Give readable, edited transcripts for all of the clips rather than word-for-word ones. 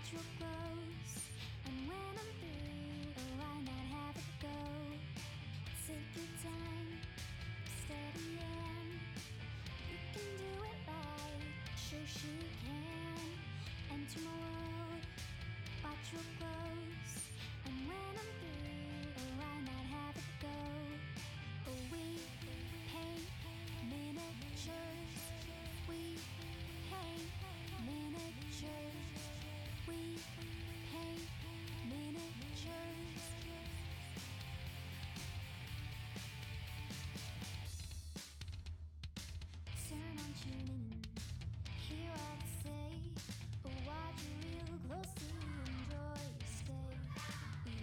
watch real close. And when I'm through, oh, why not have it go? Take your time, steady and you can do it right. Shoshie can enter my world. Watch real close. And when I'm through, oh, why not have it go? Oh, we paint miniatures. We paint miniatures. We paint miniatures. Turn on tuning in, hear all they say, but watch real closely, enjoy your stay.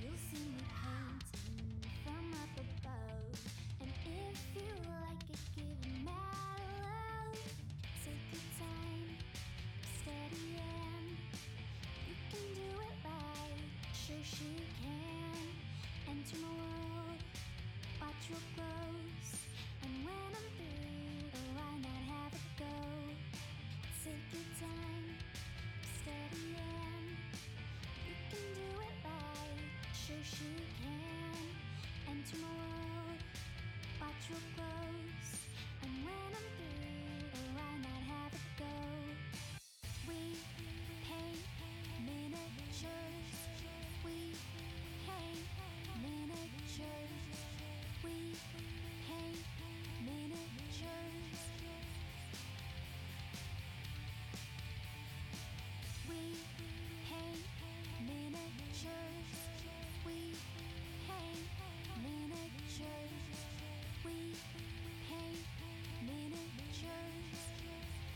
You'll see me painting from up above, and if you like it, give it mad love. Take your time, steady and you can do it right. Shoshie can enter my world. Watch real close, and when I'm through, oh, why not have it go? Take your time, steady and you can do it right. Shoshie can enter my world. Watch real close, and when I'm through, oh, why not have it go? We paint miniatures. We paint miniatures. We paint miniatures. We paint miniatures. We paint miniatures. We paint miniatures. We paint miniatures. We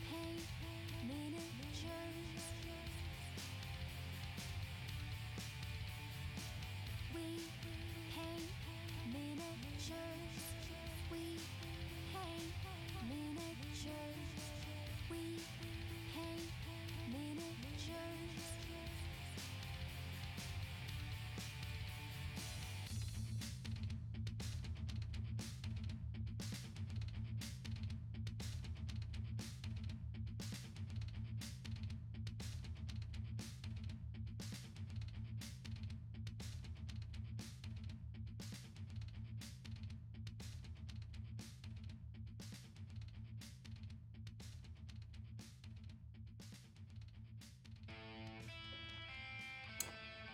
paint miniatures. We paint miniatures. We paint miniatures. We paint miniatures. We paint miniatures.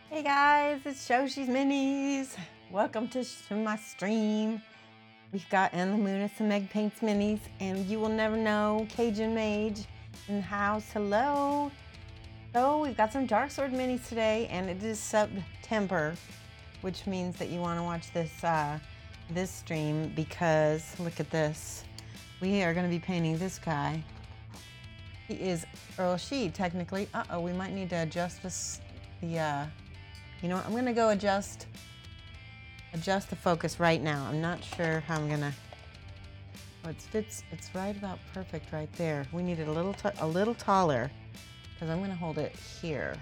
Hey guys, it's Shoshie's Minis. Welcome to my stream. We've got And the Moon and some Meg Paints Minis, and you will never know, Cajun Mage in the house. Hello. So we've got some Darksword Minis today, and it is September, which means that you want to watch this stream because look at this. We are going to be painting this guy. He is, or she technically. We might need to adjust this. You know what? I'm gonna go adjust the focus right now. I'm not sure how I'm gonna. Oh, it's right about perfect right there. We need it a little taller because I'm gonna hold it here.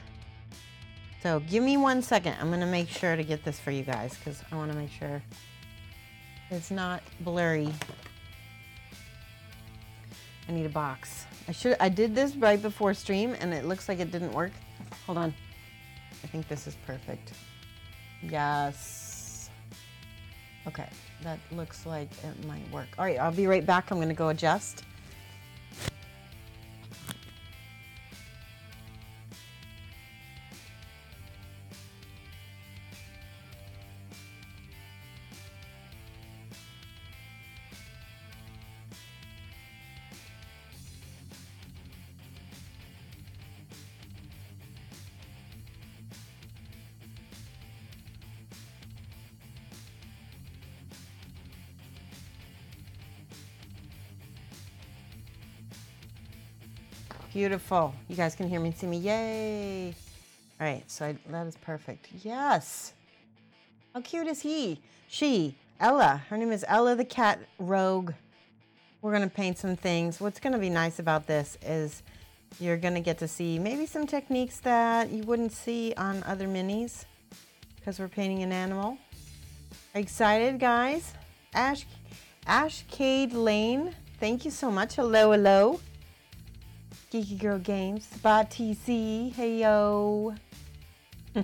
So give me 1 second. I'm gonna make sure to get this for you guys because I want to make sure it's not blurry. I need a box. I did this right before stream and it looks like it didn't work. Hold on. I think this is perfect. Yes. Okay, that looks like it might work. All right, I'll be right back. I'm going to go adjust. Beautiful. You guys can hear me and see me. Yay. All right, so that is perfect. Yes. How cute is he? She, Ella. Her name is Ella the cat rogue. We're going to paint some things. What's going to be nice about this is you're going to get to see maybe some techniques that you wouldn't see on other minis because we're painting an animal. Excited, guys? Ashcade Lane, thank you so much. Hello, hello. Geeky Girl Games, Spot TC, hey yo. All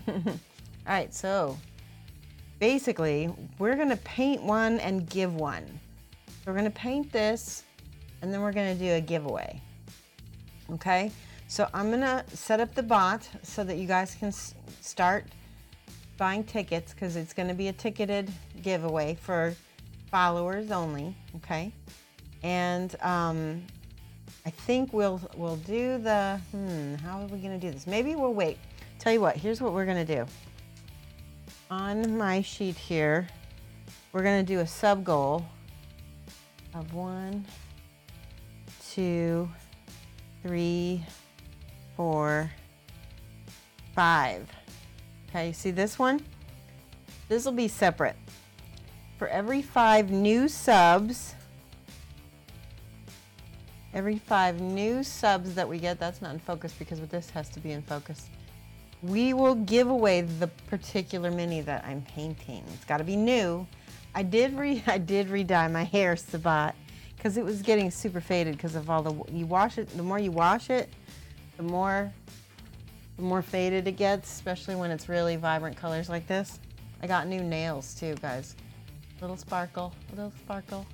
right, so basically, we're gonna paint one and give one. So we're gonna paint this, and then we're gonna do a giveaway. Okay, so I'm gonna set up the bot so that you guys can start buying tickets because it's gonna be a ticketed giveaway for followers only. Okay, and I think we'll do the, how are we gonna do this? Maybe we'll wait. Tell you what, here's what we're gonna do. On my sheet here, we're gonna do a sub goal of 1, 2, 3, 4, 5. Okay, you see this one? This will be separate. For every 5 new subs, that we get, that's not in focus because this has to be in focus, we will give away the particular mini that I'm painting. It's got to be new. I did re-dye my hair, Sabat, because it was getting super faded because of all the more you wash it, the more faded it gets, especially when it's really vibrant colors like this. I got new nails too, guys. Little sparkle, little sparkle.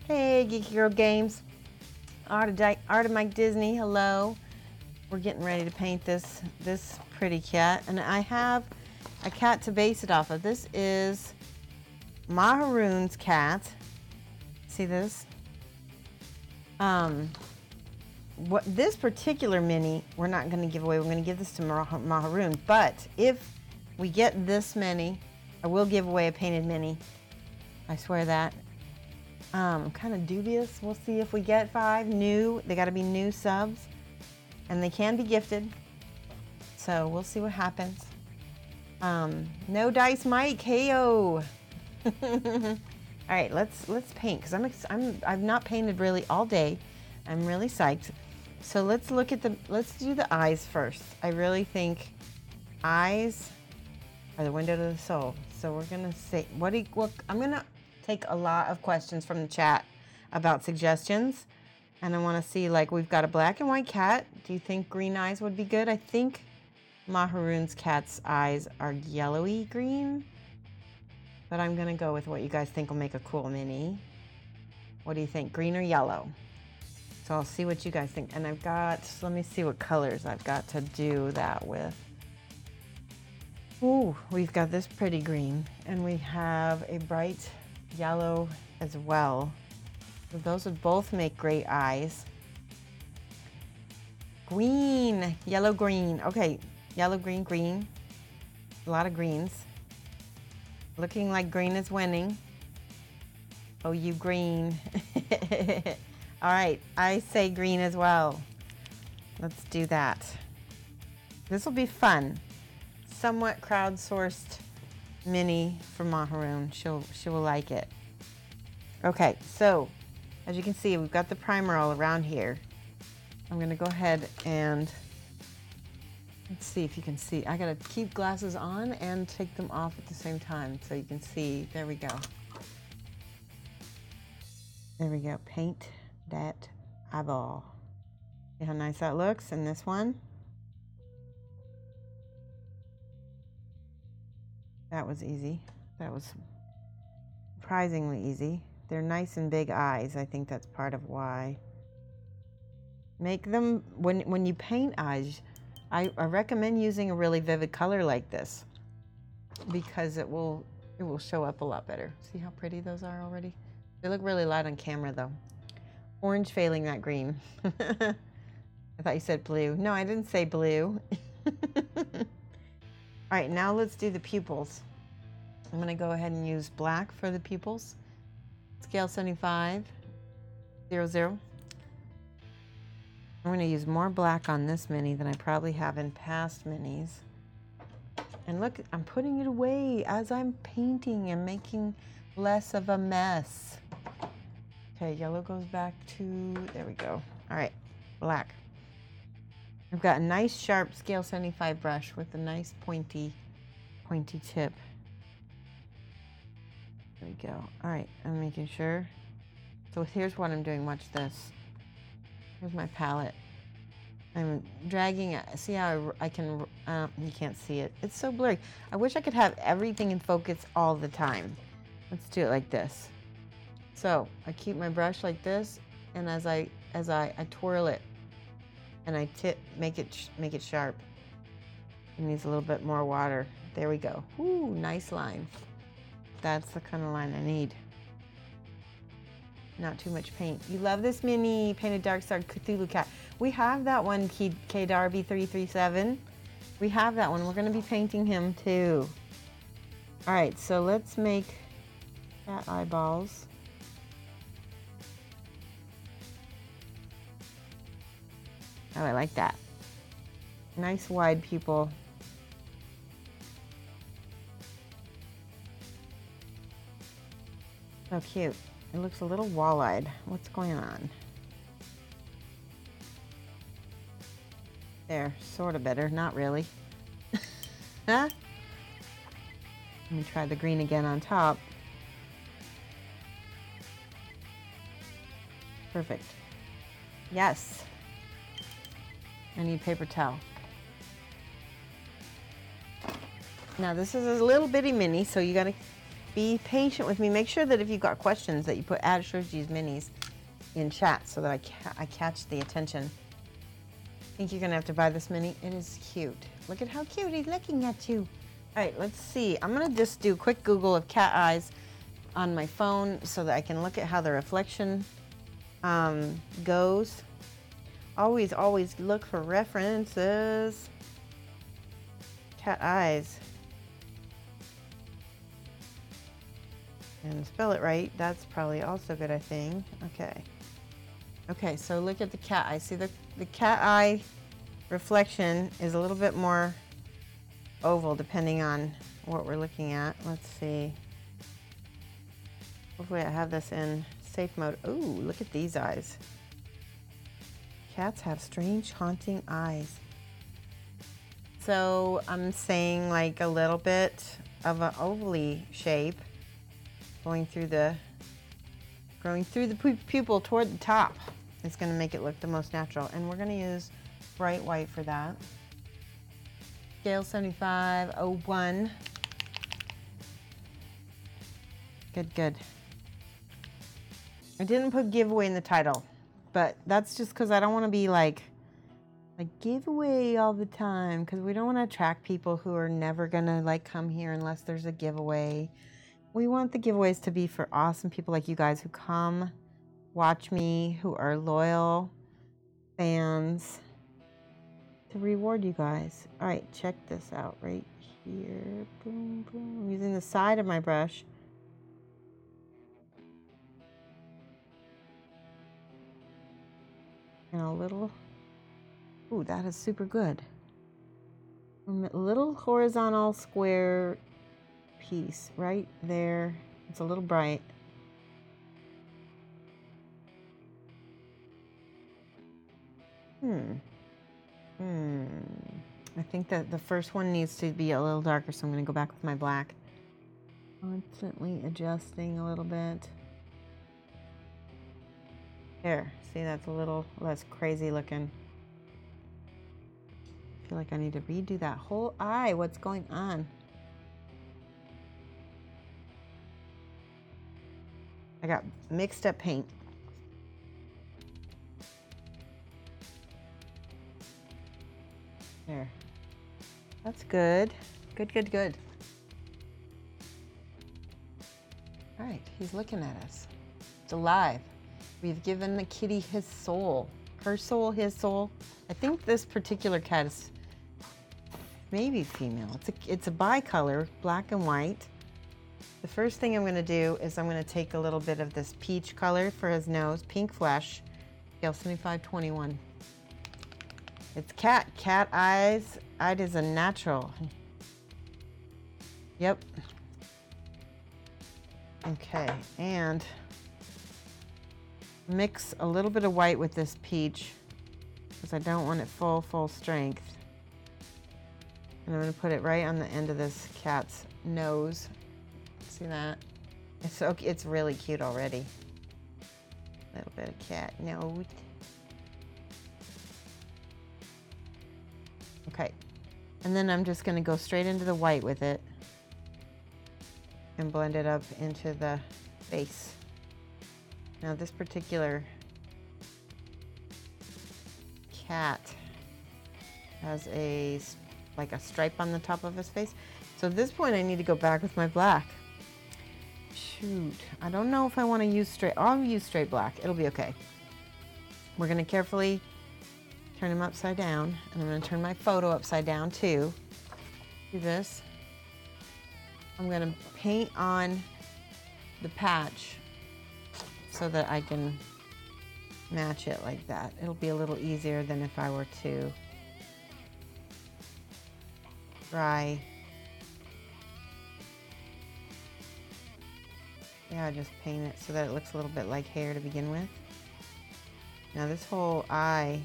Hey, Geeky Girl Games. Art of Mike Disney, hello. We're getting ready to paint this pretty cat, and I have a cat to base it off of. This is Maharoon's cat. See this? This particular mini, we're not going to give away. We're going to give this to Maharoon, but if we get this many, I will give away a painted mini. I swear that. I'm kind of dubious. We'll see if we get 5 new. They got to be new subs, and they can be gifted. So we'll see what happens. No dice, Mike. Heyo. All right, let's paint because I've not painted really all day. I'm really psyched. So let's do the eyes first. I really think eyes are the window to the soul. So we're gonna say I'm gonna take a lot of questions from the chat about suggestions, and I want to see, like, we've got a black and white cat. Do you think green eyes would be good? I think Maharoon's cat's eyes are yellowy green, but I'm gonna go with what you guys think will make a cool mini. What do you think, green or yellow? So I'll see what you guys think. And let me see what colors I've got to do that with. Ooh, we've got this pretty green, and we have a bright yellow as well. So those would both make great eyes. Green, yellow, green. Okay, yellow, green, green. A lot of greens. Looking like green is winning. Oh, you green. All right, I say green as well. Let's do that. This will be fun. Somewhat crowdsourced mini from Maharoon. She will like it. Okay, so as you can see, we've got the primer all around here. I'm gonna go ahead and let's see if you can see. I gotta keep glasses on and take them off at the same time so you can see. There we go. There we go. Paint that eyeball. See how nice that looks in this one? That was easy. That was surprisingly easy. They're nice and big eyes. I think that's part of why. Make them, when you paint eyes, I recommend using a really vivid color like this because it will show up a lot better. See how pretty those are already? They look really light on camera though. Orange failing that green. I thought you said blue. No, I didn't say blue. All right, now let's do the pupils. I'm gonna go ahead and use black for the pupils. Scale 75, 0, 0. I'm going to use more black on this mini than I probably have in past minis. And look, I'm putting it away as I'm painting and making less of a mess. Okay, yellow goes back to, there we go. All right, black. I've got a nice sharp scale 75 brush with a nice pointy tip. There we go. All right, I'm making sure. So here's what I'm doing, watch this. Here's my palette. I'm dragging it. See how I can, you can't see it. It's so blurry. I wish I could have everything in focus all the time. Let's do it like this. So I keep my brush like this, and as I twirl it, and I make it sharp. It needs a little bit more water. There we go. Ooh, nice line. That's the kind of line I need. Not too much paint. You love this mini painted Darksword Cthulhu cat. We have that one, K Darby 337. We have that one. We're going to be painting him too. All right, so let's make cat eyeballs. Oh, I like that. Nice wide pupil. So cute. It looks a little wall-eyed. What's going on? There, sort of better, not really. Huh? Let me try the green again on top. Perfect. Yes. I need paper towel. Now this is a little bitty mini, so you gotta be patient with me. Make sure that if you've got questions that you put add Shoshie's minis in chat so that I catch the attention. I think you're gonna have to buy this mini. It is cute. Look at how cute he's looking at you. All right, let's see. I'm gonna just do a quick Google of cat eyes on my phone so that I can look at how the reflection goes. Always look for references. Cat eyes. And spell it right. That's probably also good, I think. Okay. Okay, so look at the cat eye. See the cat eye reflection is a little bit more oval depending on what we're looking at. Let's see. Hopefully I have this in safe mode. Ooh, look at these eyes. Cats have strange, haunting eyes. So I'm saying like a little bit of an ovally shape growing through the pupil toward the top. It's going to make it look the most natural. And we're going to use bright white for that. Scale 7501. Good. I didn't put giveaway in the title, but that's just because I don't want to be like giveaway all the time, because we don't want to attract people who are never going to like come here unless there's a giveaway. We want the giveaways to be for awesome people like you guys who come watch me, who are loyal fans, to reward you guys. All right, check this out right here. Boom, boom. I'm using the side of my brush. And a little, ooh, that is super good. A little horizontal square piece right there. It's a little bright. I think that the first one needs to be a little darker, so I'm going to go back with my black. Constantly adjusting a little bit. There, see, that's a little less crazy looking. I feel like I need to redo that whole eye. What's going on? I got mixed up paint. There. That's good. Good. All right, he's looking at us. It's alive. We've given the kitty his soul. Her soul, his soul. I think this particular cat is maybe female. It's a bicolor, black and white. The first thing I'm going to do is I'm going to take a little bit of this peach color for his nose, pink flesh, scale 7521. It's cat. Cat eyes. It is a natural. Yep. Okay, and mix a little bit of white with this peach because I don't want it full strength. And I'm going to put it right on the end of this cat's nose. See that? It's really cute already. A little bit of cat nose. Okay, and then I'm just going to go straight into the white with it and blend it up into the face. Now this particular cat has like a stripe on the top of his face. So at this point I need to go back with my black. Shoot, I don't know if I want to use straight. I'll use straight black. It'll be okay. We're going to carefully turn him upside down, and I'm going to turn my photo upside down too. Do this. I'm going to paint on the patch so that I can match it like that. It'll be a little easier than if I were to try. Yeah, just paint it so that it looks a little bit like hair to begin with. Now this whole eye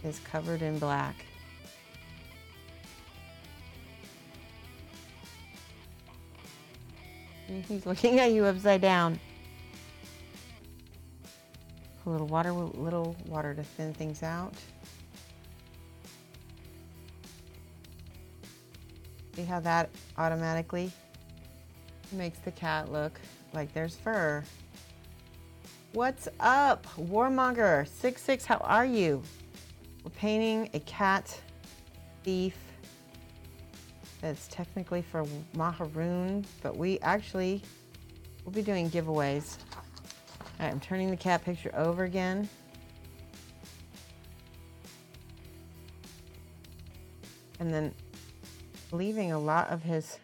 is covered in black. And he's looking at you upside down. A little water to thin things out. See how that automatically makes the cat look like there's fur. What's up, Warmonger 66? How are you? We're painting a cat thief that's technically for Maharoon, but we'll be doing giveaways. All right, I'm turning the cat picture over again. And then leaving a lot of his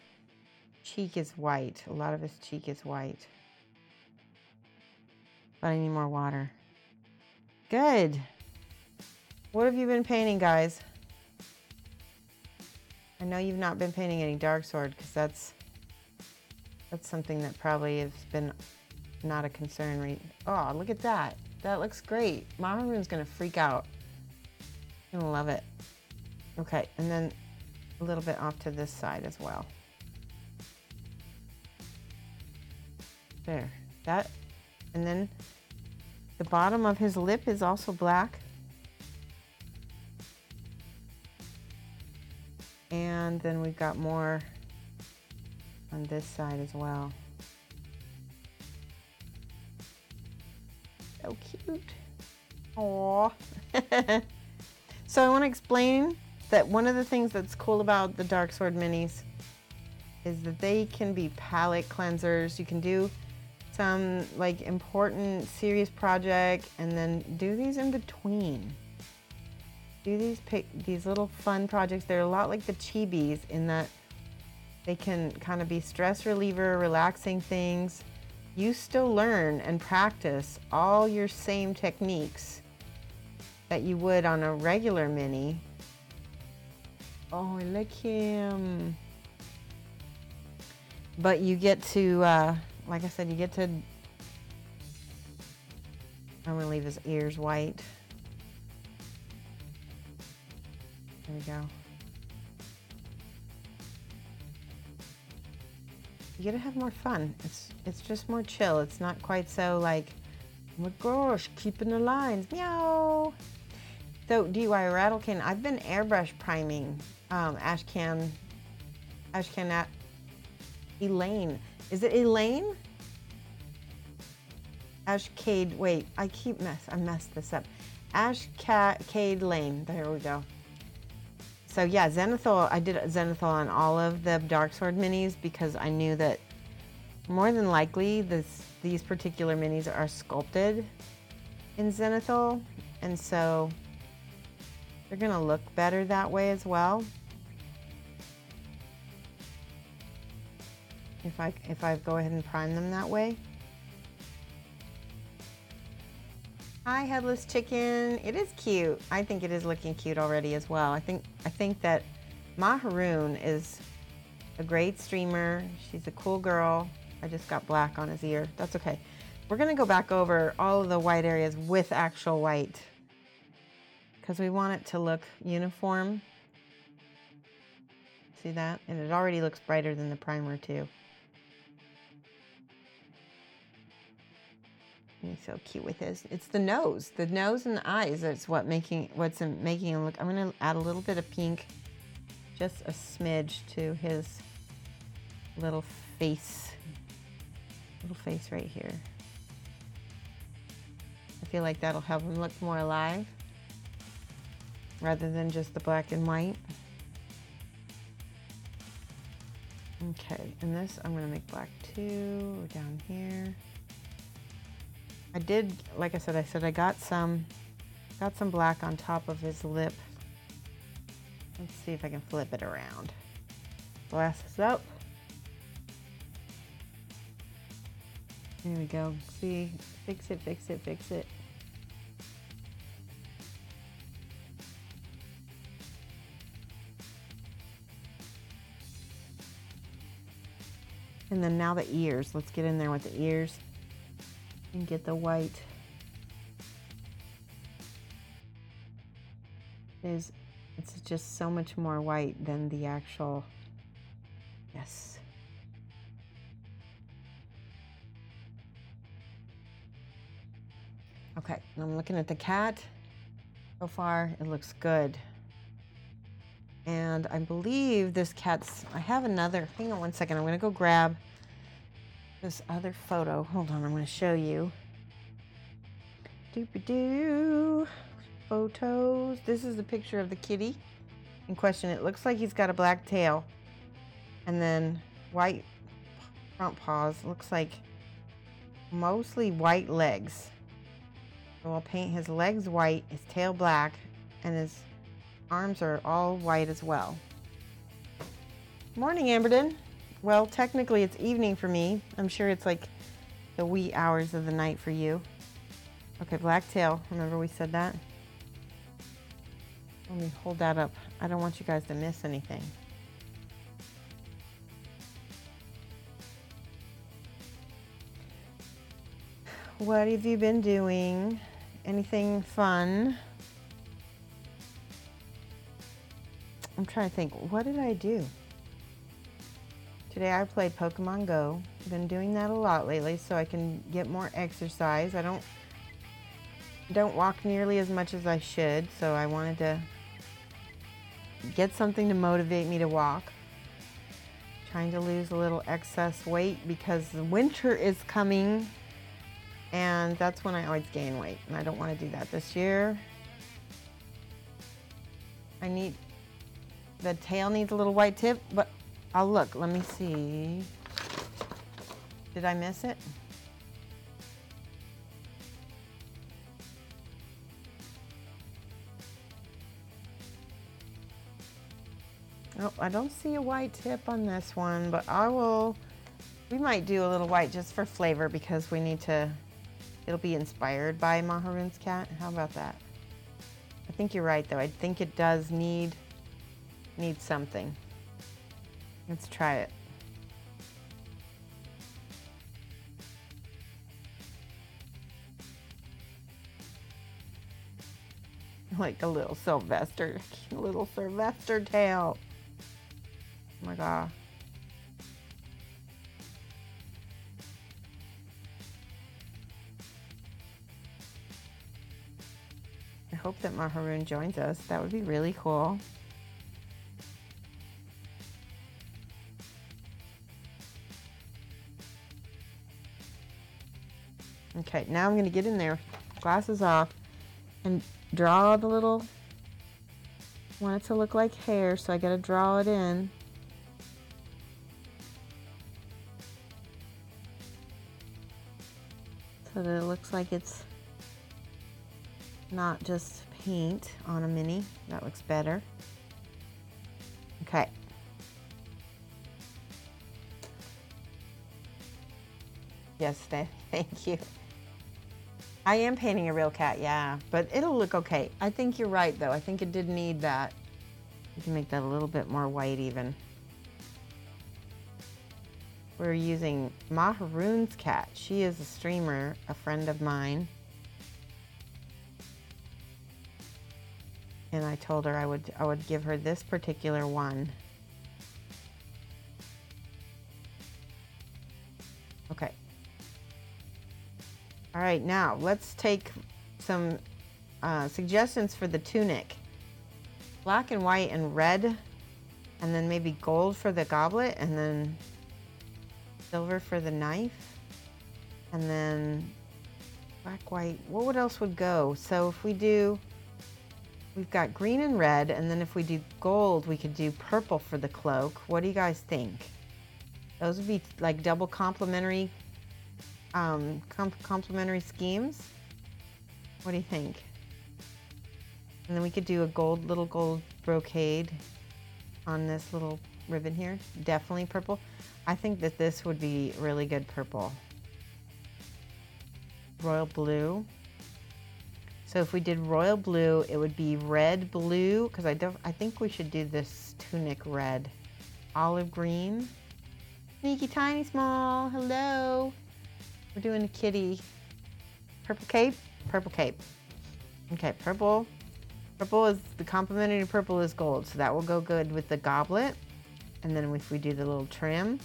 cheek is white. A lot of his cheek is white. But I need more water. Good. What have you been painting, guys? I know you've not been painting any Darksword because that's something that probably has been not a concern. Oh, look at that. That looks great. Maharoon's gonna freak out. He's gonna love it. Okay, and then a little bit off to this side as well. There, that, and then the bottom of his lip is also black. And then we've got more on this side as well. So cute. Aww. So I want to explain that one of the things that's cool about the Darksword minis is that they can be palette cleansers. You can do some like important serious project and then do these in between. Do these little fun projects. They're a lot like the chibis in that they can kind of be stress reliever, relaxing things. You still learn and practice all your same techniques that you would on a regular mini. Oh, look him. But you get to, like I said, you get to, I'm gonna leave his ears white. There we go. You gotta have more fun. It's just more chill. It's not quite so like, oh my gosh, keeping the lines, meow. So DIY Rattlekin, I've been airbrush priming Ashcan Elaine. Is it Elaine? Ashcade, wait, I messed this up. Ashcade Lane, there we go. So yeah, Zenithal, I did Zenithal on all of the Darksword minis because I knew that more than likely these particular minis are sculpted in Zenithal, and so they're gonna look better that way as well. If I go ahead and prime them that way. Hi, headless chicken. It is cute. I think it is looking cute already as well. I think that Maharoon is a great streamer. She's a cool girl. I just got black on his ear. That's okay. We're gonna go back over all of the white areas with actual white because we want it to look uniform. See that? And it already looks brighter than the primer too. He's so cute with his. It's the nose and the eyes. That's what's making him look. I'm gonna add a little bit of pink, just a smidge to his little face right here. I feel like that'll help him look more alive rather than just the black and white. Okay, and this I'm gonna make black too, down here. I did, like I said I got some black on top of his lip. Let's see if I can flip it around. Glasses up. There we go. See, fix it, fix it, fix it. And then now the ears. Let's get in there with the ears and get the white. It's just so much more white than the actual, yes. Okay, I'm looking at the cat. So far, it looks good. And I believe this cat's, I have another, hang on one second, I'm gonna go grab this other photo. Hold on, I'm gonna show you. Doop-a-doo. Photos. This is the picture of the kitty in question. It looks like he's got a black tail and then white front paws. Looks like mostly white legs. So I'll paint his legs white, his tail black, and his arms are all white as well. Morning, Amberden. Well, technically it's evening for me. I'm sure it's like the wee hours of the night for you. Okay, black tail. Remember we said that? Let me hold that up. I don't want you guys to miss anything. What have you been doing? Anything fun? I'm trying to think, what did I do? Today I played Pokemon Go. I've been doing that a lot lately so I can get more exercise. I don't walk nearly as much as I should, so I wanted to get something to motivate me to walk. Trying to lose a little excess weight because the winter is coming and that's when I always gain weight, and I don't want to do that this year. The tail needs a little white tip, but I'll look. Let me see. Did I miss it? Nope, I don't see a white tip on this one, but we might do a little white just for flavor because we need to, it'll be inspired by Maharoon's cat. How about that? I think you're right though. I think it does need something. Let's try it. Like a little Sylvester tail. Oh my God. I hope that Maharoon joins us. That would be really cool. Okay, now I'm going to get in there, glasses off, and draw the little, want it to look like hair, so I got to draw it in. So that it looks like it's not just paint on a mini. That looks better. Okay. Yes, thank you. I am painting a real cat, yeah, but it'll look okay. I think you're right, though. I think it did need that. You can make that a little bit more white, even. We're using Maharoon's cat. She is a streamer, a friend of mine. And I told her I would give her this particular one. Okay. All right, now let's take some suggestions for the tunic. Black and white and red, and then maybe gold for the goblet, and then silver for the knife, and then black, white. What else would go? So if we do, we've got green and red, and then if we do gold, we could do purple for the cloak. What do you guys think? Those would be like double complementary complementary schemes. What do you think? And then we could do a little gold brocade on this little ribbon here. Definitely purple. I think that this would be really good purple. Royal blue. So if we did royal blue, it would be red, blue, because I think we should do this tunic red. Olive green. Sneaky tiny small. Hello. We're doing a kitty. Purple cape? Purple cape. Okay, purple. Purple is, the complementary purple is gold, so that will go good with the goblet. And then if we do the little trim.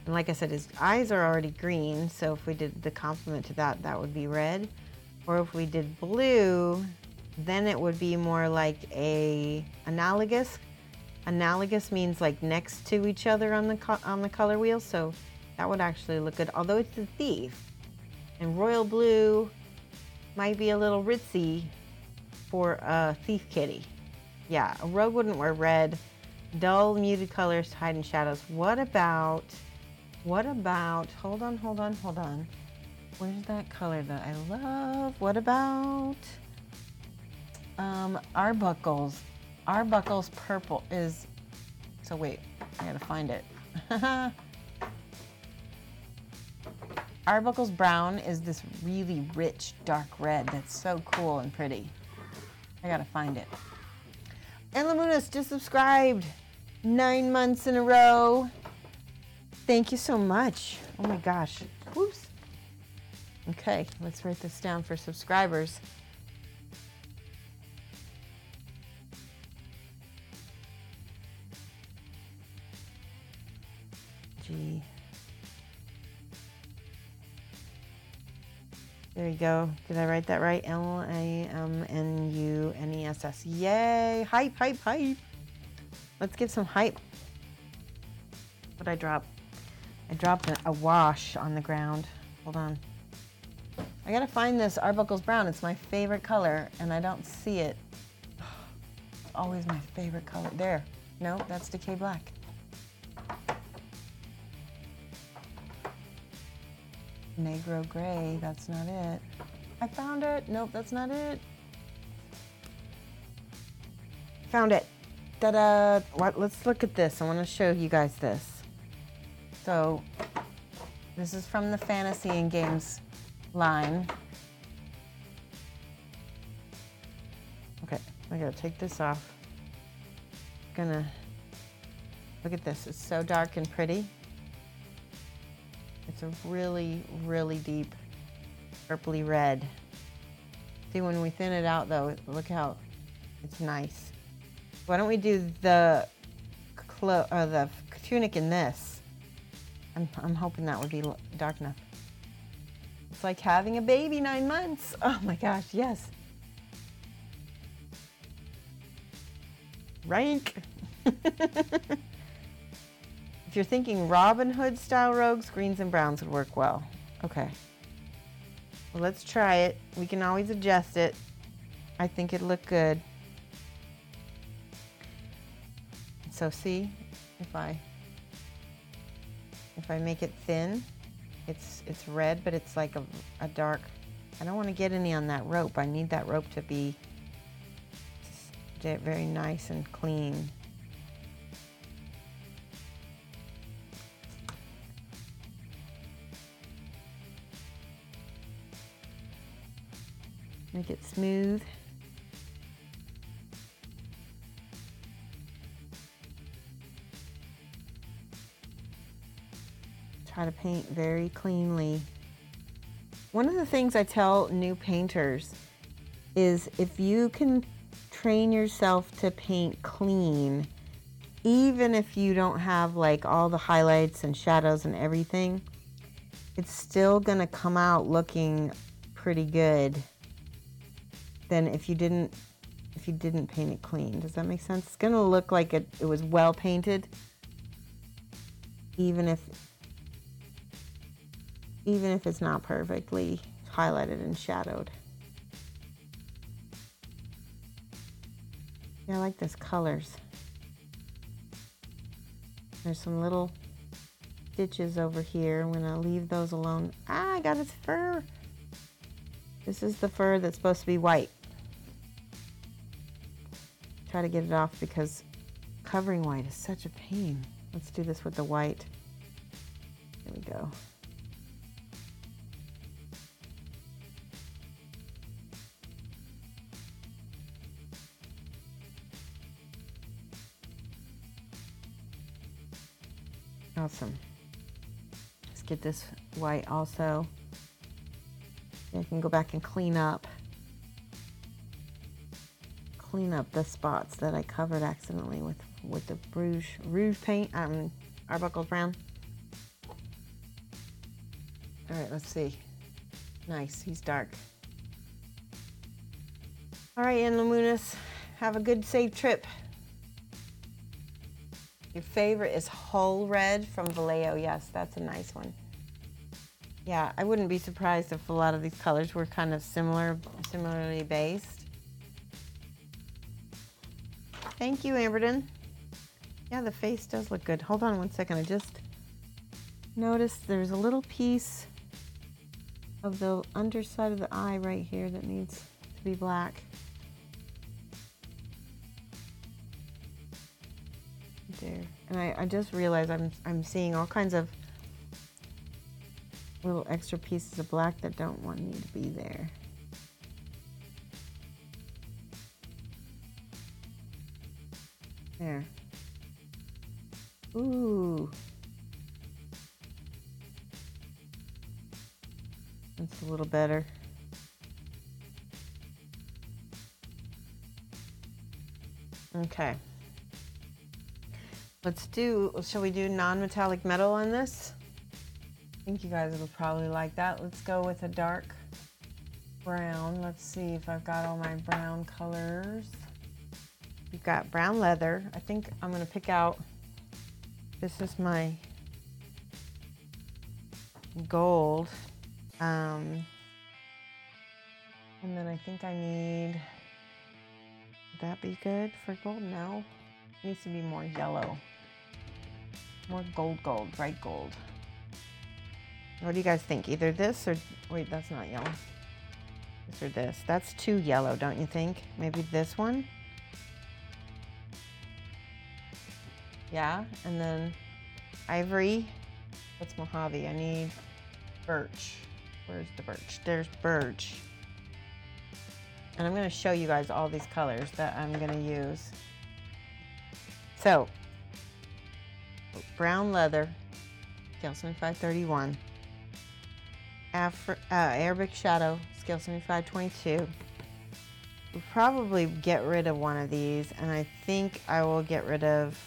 And like I said, his eyes are already green, so if we did the complement to that, that would be red. Or if we did blue, then it would be more like a analogous. Analogous means like next to each other on the color wheel, so that would actually look good, although it's a thief. And royal blue might be a little ritzy for a thief kitty. Yeah, a rogue wouldn't wear red. Dull, muted colors to hide in shadows. What about, hold on. Where's that color that I love? What about Arbuckle's? Arbuckle's purple is, so wait, I gotta find it. Arbuckle's brown is this really rich dark red that's so cool and pretty. I gotta find it. And Lamunas just subscribed 9 months in a row. Thank you so much. Oh my gosh. Whoops. Okay, let's write this down for subscribers. G. There you go. Did I write that right? Lamnunness. Yay! Hype, hype, hype. Let's give some hype. What'd I drop? I dropped a wash on the ground. Hold on. I gotta find this Arbuckle's brown. It's my favorite color, and I don't see it. It's always my favorite color. There. No, that's Decay Black. Negro gray, that's not it. I found it. Nope, that's not it. Found it. Ta-da! What? Let's look at this. I want to show you guys this. So, this is from the Fantasy and Games line. Okay, I gotta take this off. Gonna look at this. It's so dark and pretty. It's a really, really deep purpley red. See, when we thin it out though, look how it's nice. Why don't we do the tunic in this? I'm hoping that would be dark enough. It's like having a baby, 9 months. Oh my gosh, yes. Rank. If you're thinking Robin Hood style rogues, greens and browns would work well. Okay. Well, let's try it. We can always adjust it. I think it'd look good. So see, if I make it thin, it's red, but it's like a dark. I don't want to get any on that rope. I need that rope to be very nice and clean. Make it smooth. Try to paint very cleanly. One of the things I tell new painters is if you can train yourself to paint clean, even if you don't have like all the highlights and shadows and everything, it's still gonna come out looking pretty good than if you didn't paint it clean. Does that make sense? It's gonna look like it was well painted, even if it's not perfectly highlighted and shadowed. Yeah, I like this colors. There's some little stitches over here. I'm gonna leave those alone. Ah, I got his fur. This is the fur that's supposed to be white. Try to get it off because covering white is such a pain. Let's do this with the white. There we go. Awesome. Let's get this white also. I can go back and clean up the spots that I covered accidentally with the rouge paint, Arbuckle brown. All right, let's see. Nice, he's dark. All right, Luminous, have a good, safe trip. Your favorite is Hull Red from Vallejo. Yes, that's a nice one. Yeah, I wouldn't be surprised if a lot of these colors were kind of similarly based. Thank you, Amberden. Yeah, the face does look good. Hold on one second. I just noticed there's a little piece of the underside of the eye right here that needs to be black. There. And I just realized I'm seeing all kinds of little extra pieces of black that don't need to be there. There. Ooh. That's a little better. Okay. Shall we do non-metallic metal on this? I think you guys will probably like that. Let's go with a dark brown. Let's see if I've got all my brown colors. We've got brown leather. I think I'm gonna pick out, this is my gold. And then I think I need, would that be good for gold? No, it needs to be more yellow. More gold, bright gold. What do you guys think? Either this or, wait, that's not yellow. This or this. That's too yellow, don't you think? Maybe this one? Yeah, and then ivory. What's Mojave? I need birch. Where's the birch? There's birch. And I'm gonna show you guys all these colors that I'm gonna use. So, brown leather, scale 7531. Arabic shadow, scale 7522. We'll probably get rid of one of these, and I think I will get rid of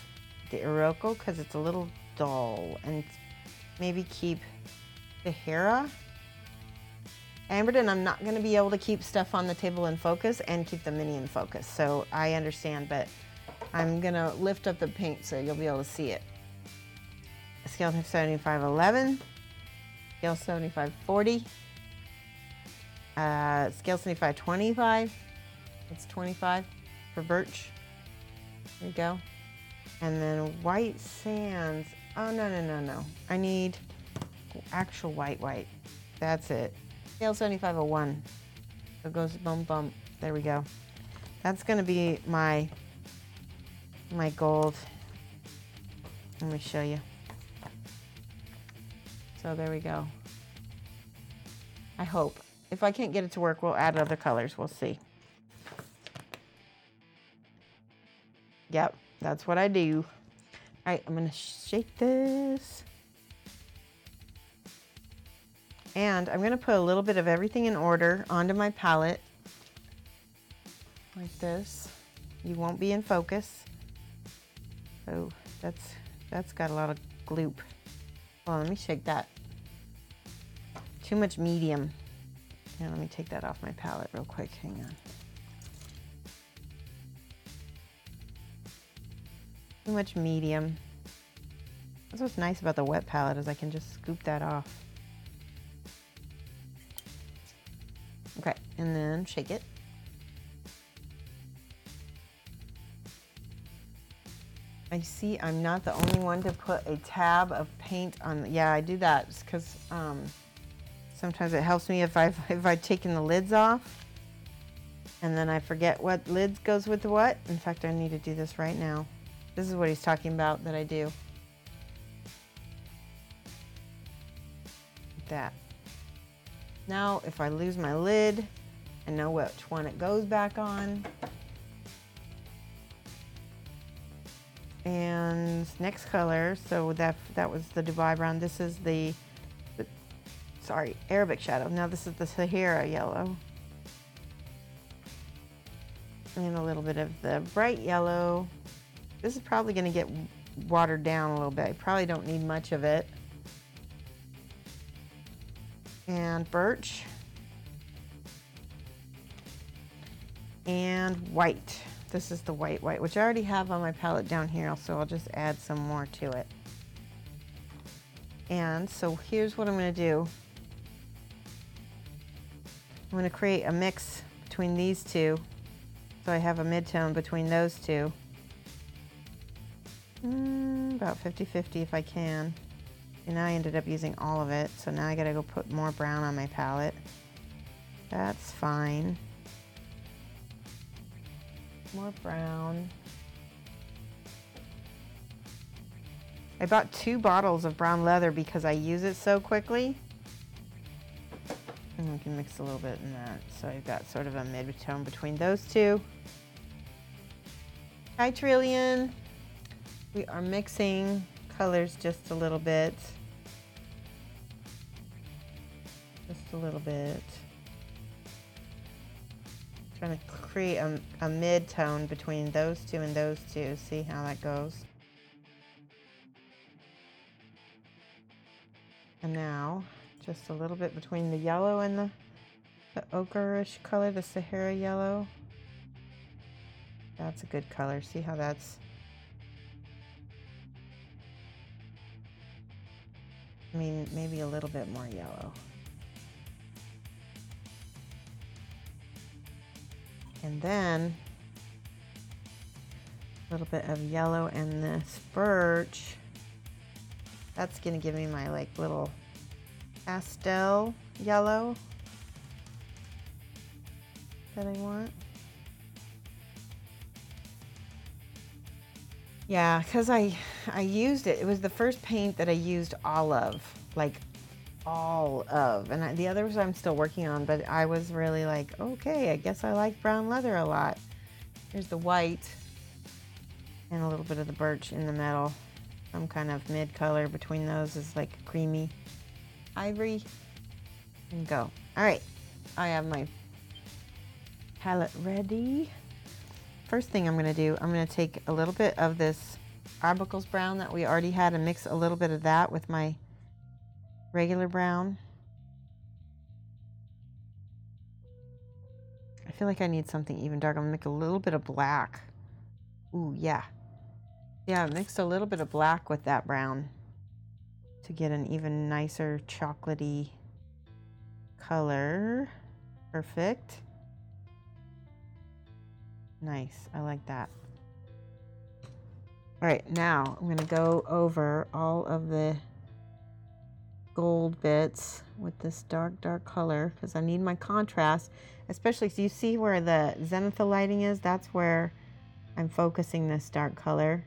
the Iroko because it's a little dull, and maybe keep the Hera. Amberden, I'm not going to be able to keep stuff on the table in focus and keep the mini in focus, so I understand, but I'm going to lift up the paint so you'll be able to see it. Scale 7511, scale 7540, scale 7525, it's 25 for birch. There you go. And then white sands. Oh, no. I need actual white. That's it. Scale 7501. So it goes bump. There we go. That's going to be my gold. Let me show you. So there we go. I hope. If I can't get it to work, we'll add other colors. We'll see. Yep, that's what I do. All right, I'm gonna shake this. And I'm gonna put a little bit of everything in order onto my palette. Like this. You won't be in focus. Oh, that's got a lot of gloop. Well, let me shake that. Too much medium. Yeah, let me take that off my palette real quick. Hang on. Too much medium. That's what's nice about the wet palette is I can just scoop that off. Okay, and then shake it. I see I'm not the only one to put a tab of paint on. Yeah, I do that because sometimes it helps me if I've taken the lids off and then I forget what lids goes with what. In fact, I need to do this right now. This is what he's talking about that I do. Like that. Now, if I lose my lid, I know which one it goes back on. And next color, so that was the Dubai brown. This is the Arabic shadow. Now this is the Sahara yellow. And a little bit of the bright yellow. This is probably going to get watered down a little bit. I probably don't need much of it. And birch. And white. This is the white, which I already have on my palette down here, so I'll just add some more to it. And so here's what I'm going to do. I'm going to create a mix between these two. So I have a mid-tone between those two. About 50-50 if I can. And now I ended up using all of it, so now I got to go put more brown on my palette. That's fine. More brown. I bought 2 bottles of brown leather because I use it so quickly. And we can mix a little bit in that. So I've got sort of a mid-tone between those two. Hi, Trillian. We are mixing colors just a little bit. Just a little bit. Trying to create a mid-tone between those two and those two. See how that goes. And now, just a little bit between the yellow and the ochreish color, the Sahara yellow. That's a good color. See how that's... I mean, maybe a little bit more yellow. And then a little bit of yellow and this birch. That's gonna give me my like little pastel yellow that I want. Yeah, because I used it. It was the first paint that I used all of. And the others I'm still working on, but I was really like, okay, I guess I like brown leather a lot. Here's the white and a little bit of the birch in the middle. Some kind of mid color between those is like creamy ivory. And go. All right, I have my palette ready. First thing I'm gonna do, I'm gonna take a little bit of this Arbuckle's brown that we already had and mix a little bit of that with my regular brown. I feel like I need something even darker. I'm gonna make a little bit of black. Ooh, yeah. Yeah, I mixed a little bit of black with that brown to get an even nicer chocolatey color. Perfect. Nice, I like that. All right, now I'm gonna go over all of the gold bits with this dark color because I need my contrast, especially, so you see where the zenithal lighting is? That's where I'm focusing this dark color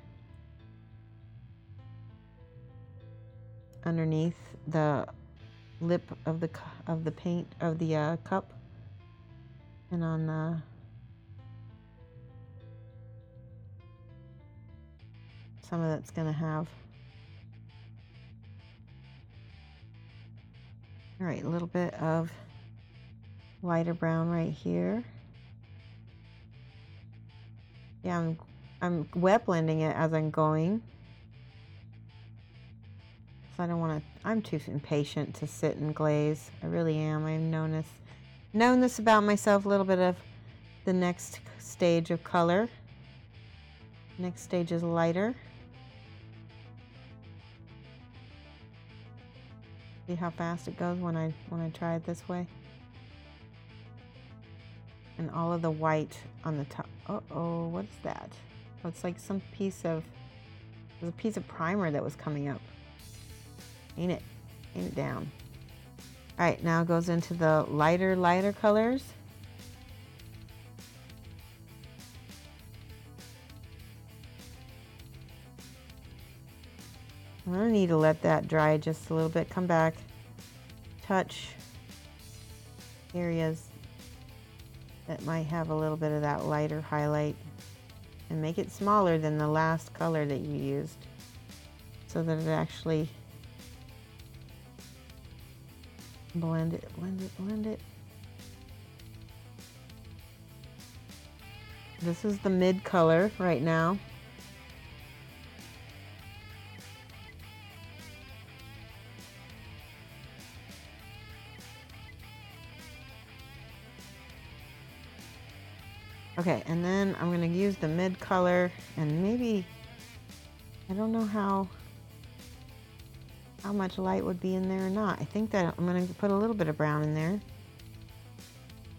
underneath the lip of the paint of the cup, and on some of that's gonna have. All right, a little bit of lighter brown right here. Yeah, I'm wet blending it as I'm going. So I don't want to, I'm too impatient to sit and glaze. I really am. I've known this about myself, a little bit of the next stage of color. Next stage is lighter. See how fast it goes when I try it this way? And all of the white on the top. Uh-oh, what is that? Oh, it's like some piece of, there's a piece of primer that was coming up. Paint it down. All right, now it goes into the lighter colors. I'm gonna need to let that dry just a little bit. Come back, touch areas that might have a little bit of that lighter highlight and make it smaller than the last color that you used so that it actually blend it. This is the mid color right now. Okay, and then I'm gonna use the mid color and maybe, I don't know how much light would be in there or not. I think that I'm gonna put a little bit of brown in there.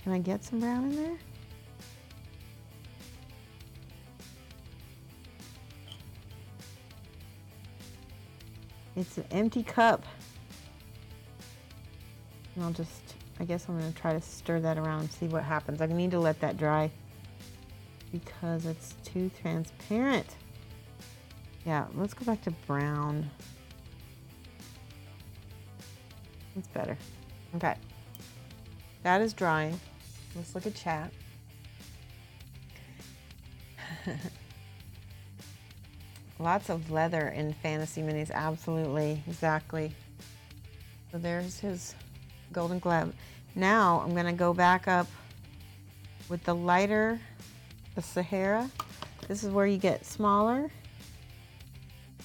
Can I get some brown in there? It's an empty cup. And I guess I'm gonna try to stir that around and see what happens. I need to let that dry because it's too transparent. Yeah, let's go back to brown. It's better. Okay. That is drying. Let's look at chat. Lots of leather in Fantasy Minis. Absolutely. Exactly. So there's his golden glove. Now I'm going to go back up with the lighter, the Sahara. This is where you get smaller.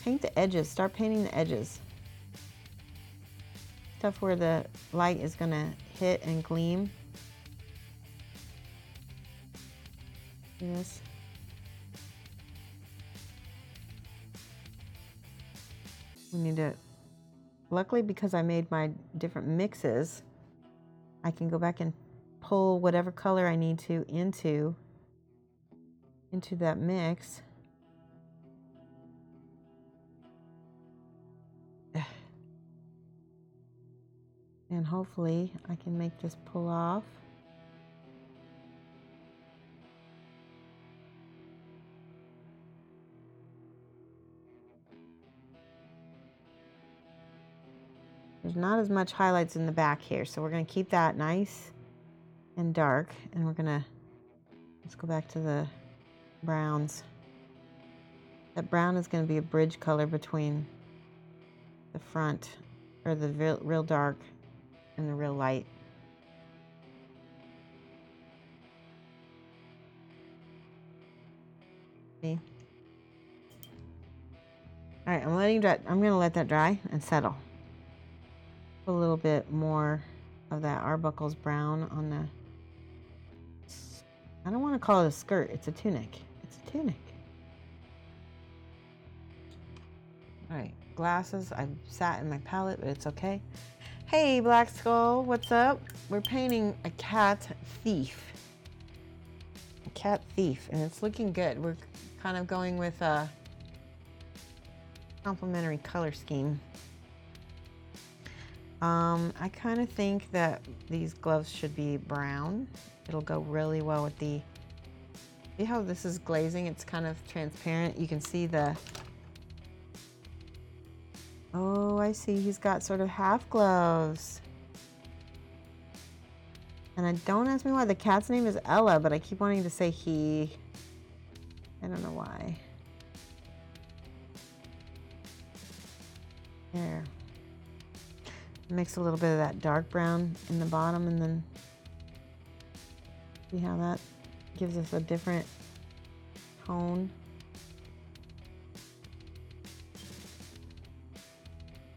Paint the edges. Start painting the edges. Stuff where the light is going to hit and gleam. See this? We need to, luckily because I made my different mixes, I can go back and pull whatever color I need to into that mix. And hopefully I can make this pull off. There's not as much highlights in the back here, so we're going to keep that nice and dark, and let's go back to the browns. That brown is going to be a bridge color between the front, or the real dark and the real light. See? All right, I'm going to let that dry and settle. Put a little bit more of that Arbuckle's brown on the, I don't want to call it a skirt, it's a tunic. It's a tunic. All right, glasses, I sat in my palette, but it's okay. Hey, Black Skull, what's up? We're painting a cat thief. A cat thief, and it's looking good. We're kind of going with a complementary color scheme. I kind of think that these gloves should be brown. It'll go really well with the, see how this is glazing? It's kind of transparent. You can see the Oh, I see. He's got sort of half gloves. And don't ask me why. The cat's name is Ella, but I keep wanting to say he. I don't know why. There. Mix a little bit of that dark brown in the bottom, and then see how that gives us a different tone.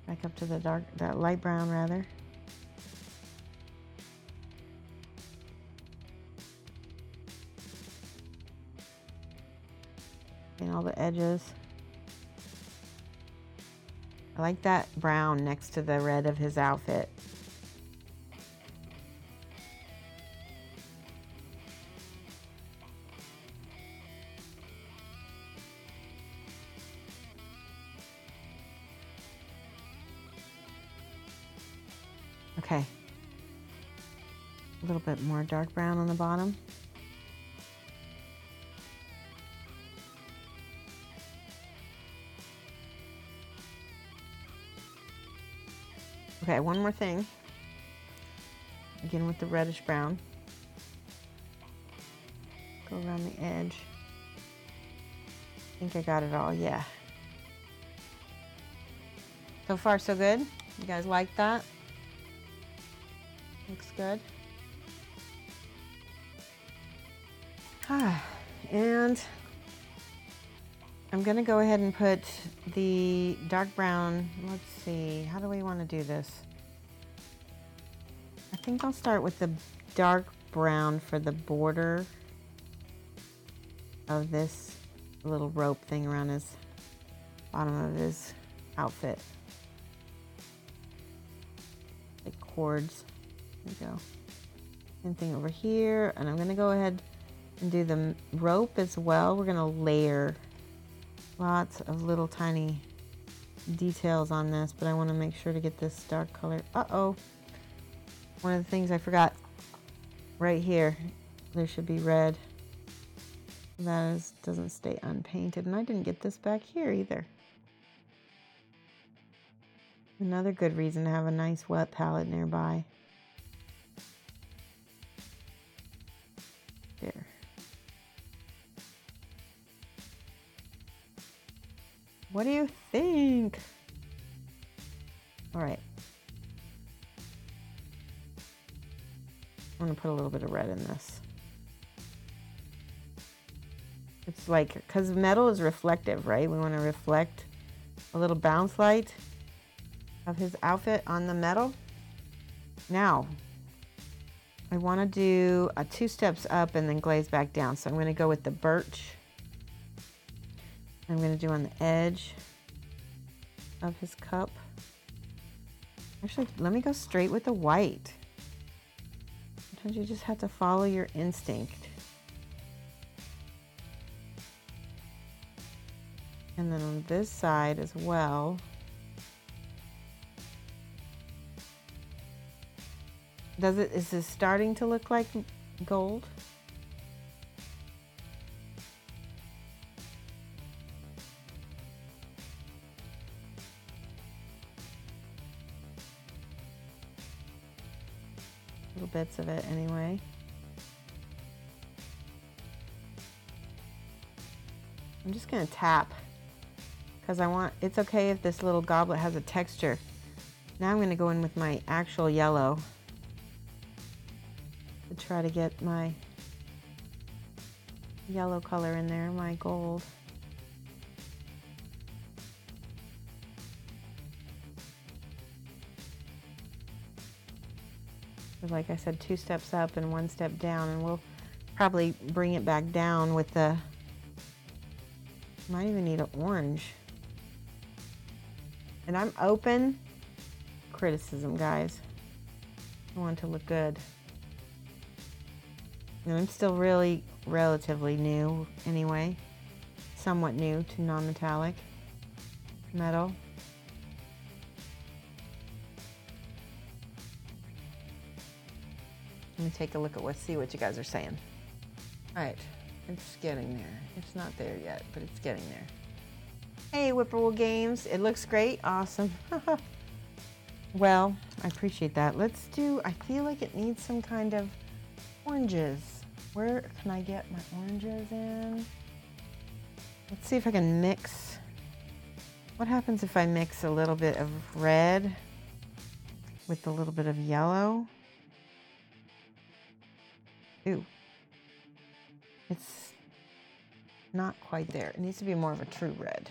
Back up to the dark, that light brown rather. And all the edges. I like that brown next to the red of his outfit. Okay. A little bit more dark brown on the bottom. Okay, one more thing. Again with the reddish brown. Go around the edge. I think I got it all, yeah. So far, so good. You guys like that? Looks good. And I'm gonna go ahead and put the dark brown, let's see, how do we want to do this? I think I'll start with the dark brown for the border of this little rope thing around his bottom of his outfit. Like cords. There we go. Same thing over here, and I'm gonna go ahead and do the rope as well. We're gonna layer lots of little tiny details on this, but I want to make sure to get this dark color. Uh-oh. One of the things I forgot right here, there should be red. That doesn't stay unpainted, and I didn't get this back here either. Another good reason to have a nice wet palette nearby. There. What do you think? All right. I'm gonna put a little bit of red in this. It's like, because metal is reflective, right? We want to reflect a little bounce light of his outfit on the metal. Now, I want to do a 2 steps up and then glaze back down. So I'm going to go with the birch. I'm going to do on the edge of his cup. Actually, let me go straight with the white. Sometimes you just have to follow your instinct. And then on this side as well. Is this starting to look like gold? Little bits of it anyway. I'm just gonna tap because it's okay if this little goblet has a texture. Now I'm gonna go in with my actual yellow to try to get my yellow color in there, my gold. Like I said, 2 steps up and 1 step down, and we'll probably bring it back down with the, might even need an orange. And I'm open criticism, guys. I want it to look good. And I'm still really relatively new anyway, somewhat new to non-metallic metal. Let me take a look at see what you guys are saying. All right, it's getting there. It's not there yet, but it's getting there. Hey, Whippoorwill Games. It looks great. Awesome. Well, I appreciate that. Let's do, I feel like it needs some kind of oranges. Where can I get my oranges in? Let's see if I can mix. What happens if I mix a little bit of red with a little bit of yellow? Ooh. It's not quite there. It needs to be more of a true red.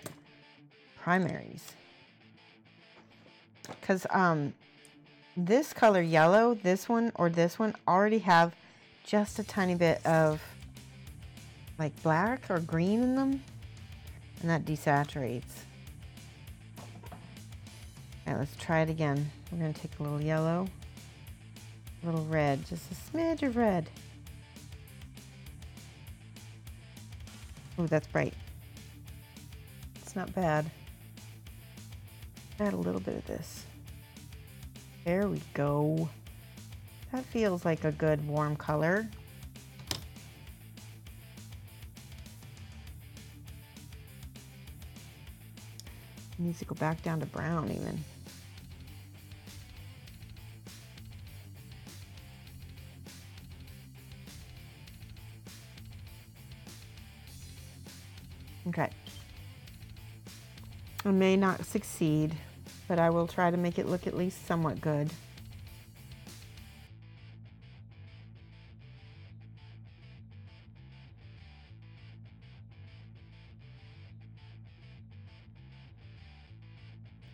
Primaries. Because this color yellow, this one or this one already have just a tiny bit of like black or green in them, and that desaturates. All right, let's try it again. We're going to take a little yellow, a little red, just a smidge of red. Oh, that's bright. It's not bad. Add a little bit of this. There we go. That feels like a good warm color. It needs to go back down to brown even. Okay. I may not succeed, but I will try to make it look at least somewhat good.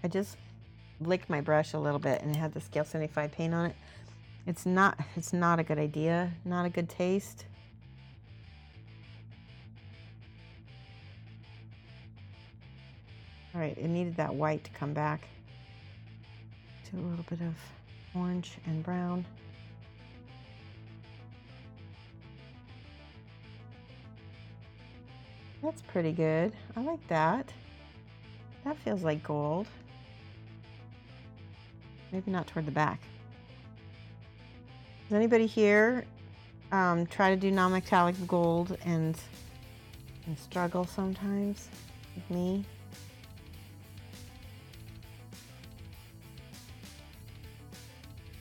I just licked my brush a little bit and it had the Scale 75 paint on it. It's not a good idea, not a good taste. All right, it needed that white to come back to a little bit of orange and brown. That's pretty good. I like that. That feels like gold. Maybe not toward the back. Does anybody here try to do non-metallic gold and struggle sometimes with me?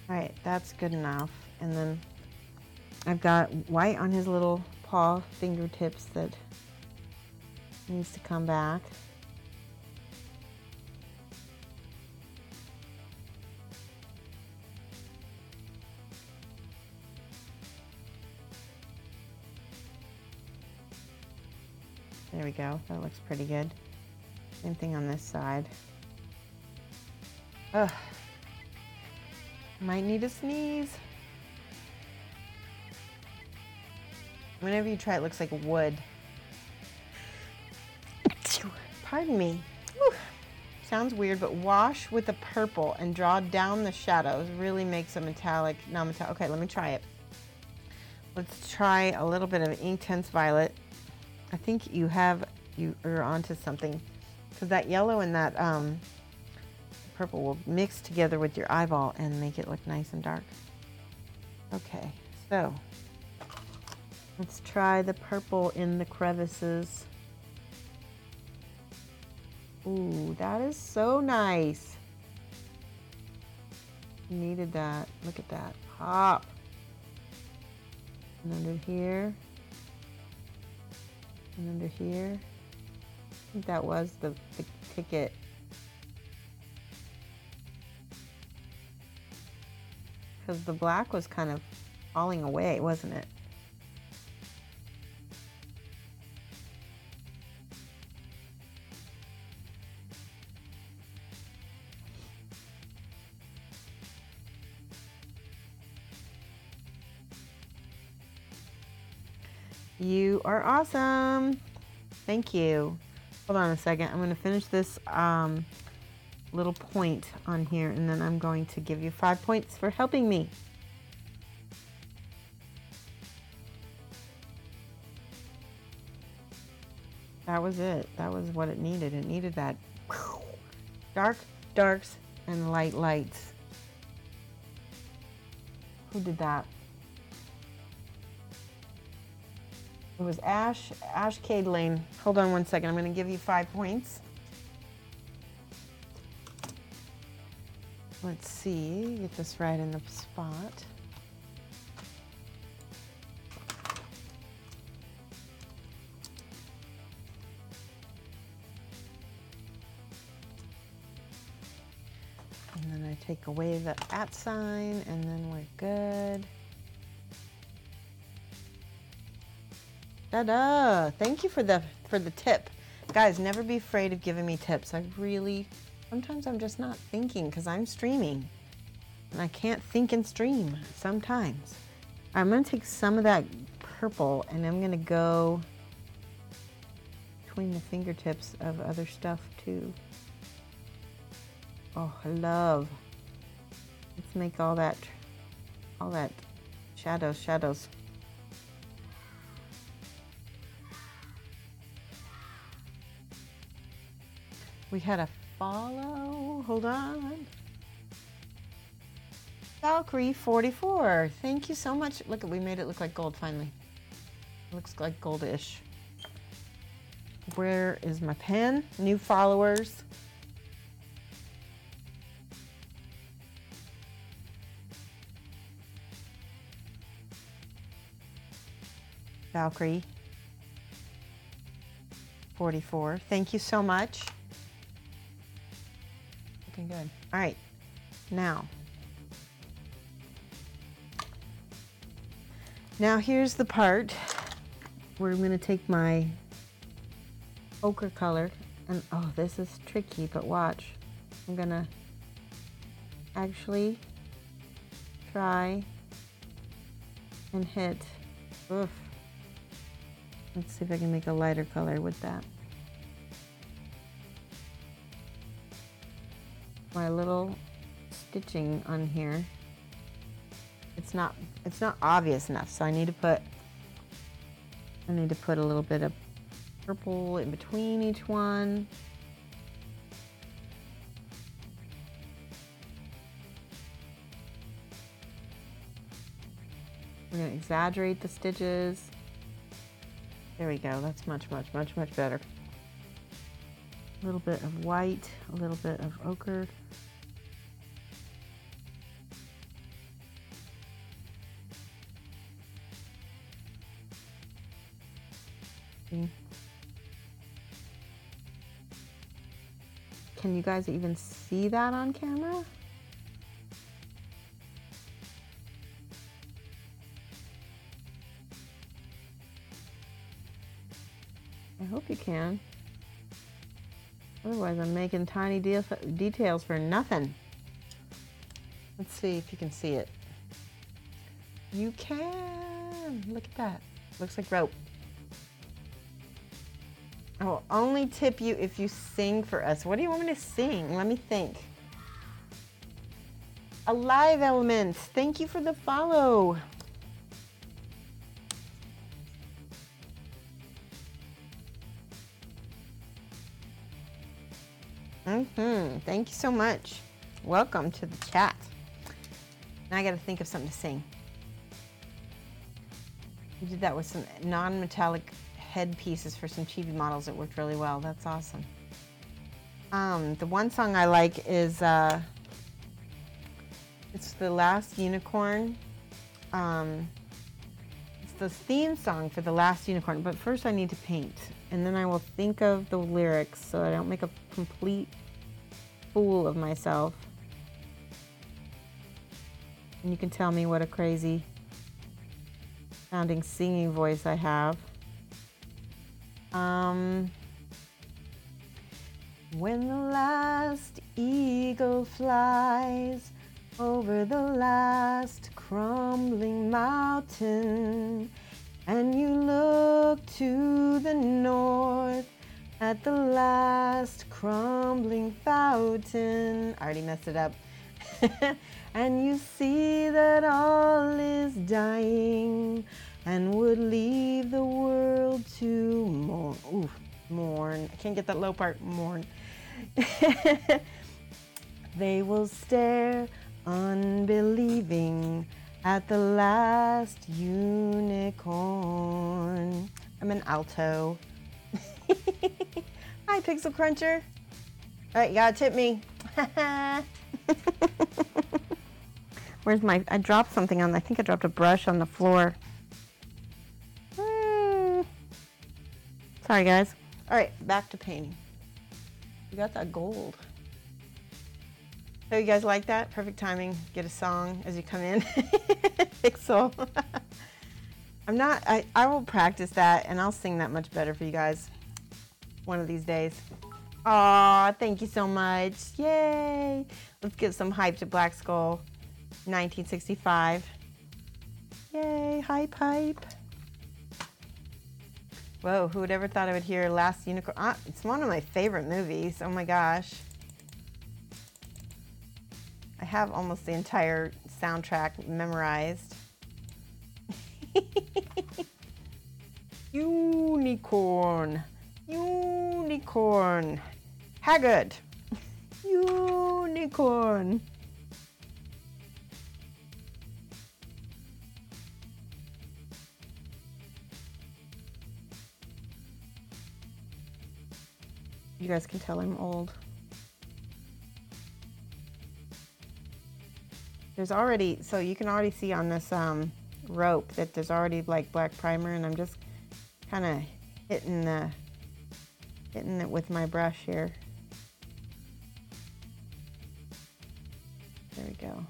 All right, that's good enough. And then I've got white on his little paw fingertips that needs to come back. There we go, that looks pretty good. Same thing on this side. Ugh. Might need a sneeze. Whenever you try, it looks like wood. Pardon me. Whew. Sounds weird, but wash with the purple and draw down the shadows. Really makes a metallic, non-metallic. Okay, let me try it. Let's try a little bit of Inktense Violet. I think you're onto something, because that yellow and that purple will mix together with your eyeball and make it look nice and dark. Okay, so let's try the purple in the crevices. Ooh, that is so nice. Needed that. Look at that. Pop. And under here. And under here. I think that was the ticket. Because the black was kind of falling away, wasn't it? You are awesome. Thank you. Hold on a second. I'm going to finish this little point on here, and then I'm going to give you 5 points for helping me. That was it. That was what it needed. It needed that dark darks and light lights. Who did that? It was Ash Cade Lane. Hold on one second. I'm going to give you 5 points. Let's see, get this right in the spot. And then I take away the @ sign, and then we're good. Ta-da! Thank you for the tip. Guys, never be afraid of giving me tips. Sometimes I'm just not thinking because I'm streaming. And I can't think and stream sometimes. I'm gonna take some of that purple and I'm gonna go between the fingertips of other stuff too. Oh, I love. Let's make all that shadows. We had a follow, hold on. Valkyrie 44, thank you so much. Look, we made it look like gold finally. It looks like goldish. Where is my pen? New followers. Valkyrie 44, thank you so much. Looking good. All right, now here's the part where I'm going to take my ochre color and oh, this is tricky, but watch. I'm going to actually try and hit. Oof. Let's see if I can make a lighter color with that. My little stitching on here. It's not obvious enough, so I need to put a little bit of purple in between each one. We're going to exaggerate the stitches. There we go. That's much better. A little bit of white, a little bit of ochre. Can you guys even see that on camera? I hope you can. Otherwise, I'm making tiny details for nothing. Let's see if you can see it. You can! Look at that. Looks like rope. I will only tip you if you sing for us. What do you want me to sing? Let me think. Alive Elements, thank you for the follow. Thank you so much. Welcome to the chat. Now I got to think of something to sing. We did that with some non-metallic head pieces for some chibi models. It worked really well. That's awesome. The one song I like is it's The Last Unicorn. It's the theme song for The Last Unicorn, but first I need to paint, and then I will think of the lyrics so I don't make a complete fool of myself. And you can tell me what a crazy sounding singing voice I have. When the last eagle flies over the last crumbling mountain, and you look to the north at the last crumbling fountain. I already messed it up. And you see that all is dying and would leave the world to mourn. Ooh, mourn. I can't get that low part. Mourn. They will stare unbelieving at the last unicorn. I'm an alto. Hi, Pixel Cruncher. All right, you gotta tip me. Where's my, I dropped something on, I think I dropped a brush on the floor. Sorry guys. All right, back to painting. We got that gold. So you guys like that? Perfect timing. Get a song as you come in. Pixel. I will practice that and I'll sing that much better for you guys one of these days. Aw, thank you so much. Yay. Let's give some hype to Black Skull 1965. Yay, hype, hype. Whoa, who would ever thought I would hear Last Unicorn? It's one of my favorite movies. Oh my gosh. I have almost the entire soundtrack memorized. Unicorn. Unicorn. Haggard. Unicorn. You guys can tell I'm old. There's already, so you can already see on this rope that there's already like black primer, and I'm just kind of hitting it with my brush here. There we go.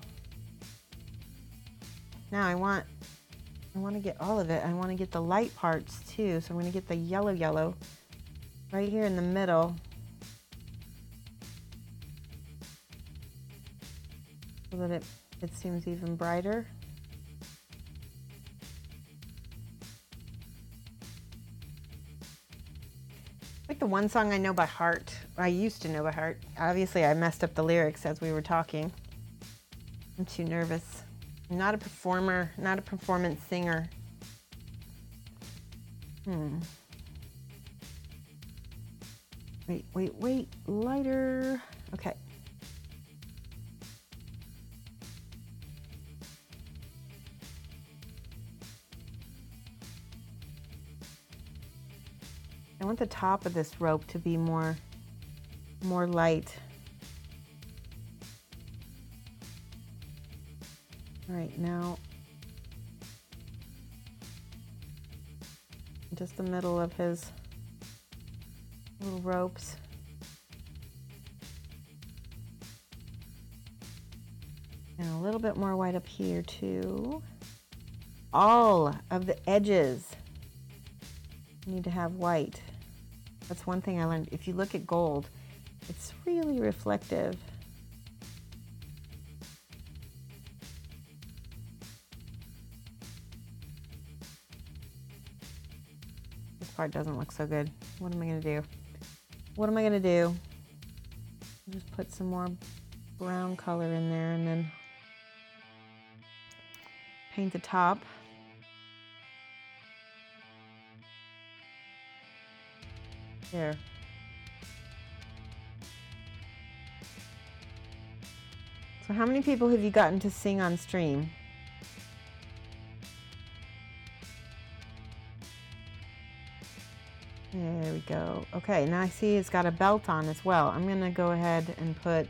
Now I want to get all of it. I want to get the light parts too. So I'm going to get the yellow right here in the middle. So that it seems even brighter. Like the one song I know by heart. I used to know by heart. Obviously I messed up the lyrics as we were talking. I'm too nervous. I'm not a performer, not a performance singer. Wait, lighter. Okay. I want the top of this rope to be more light. All right, now just the middle of his little ropes. And a little bit more white up here too. All of the edges need to have white. That's one thing I learned. If you look at gold, it's really reflective. This part doesn't look so good. What am I gonna do? What am I gonna do? Just put some more brown color in there and then paint the top. There. So how many people have you gotten to sing on stream? There we go. Okay, now I see it's got a belt on as well. I'm gonna go ahead and put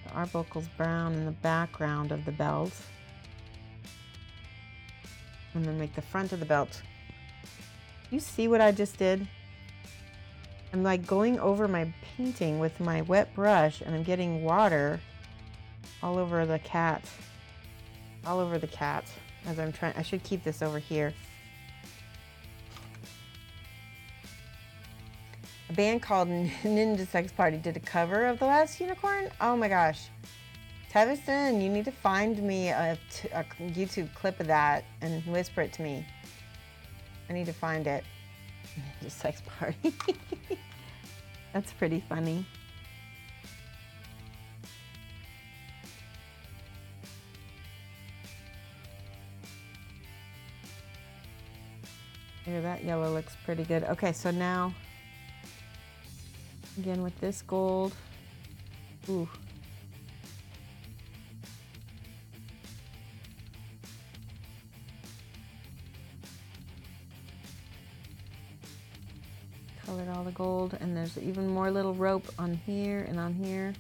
the Arbuckle's brown in the background of the belt. And then make the front of the belt. You see what I just did? I'm like going over my painting with my wet brush and I'm getting water all over the cat. All over the cat as I'm trying. I should keep this over here. A band called Ninja Sex Party did a cover of The Last Unicorn. Oh my gosh. Tevison, you need to find me a YouTube clip of that and whisper it to me. I need to find it. Ninja Sex Party. That's pretty funny. Here, that yellow looks pretty good. Okay, so now, again with this gold. Ooh. Colored all the gold, and there's even more little rope on here and on here.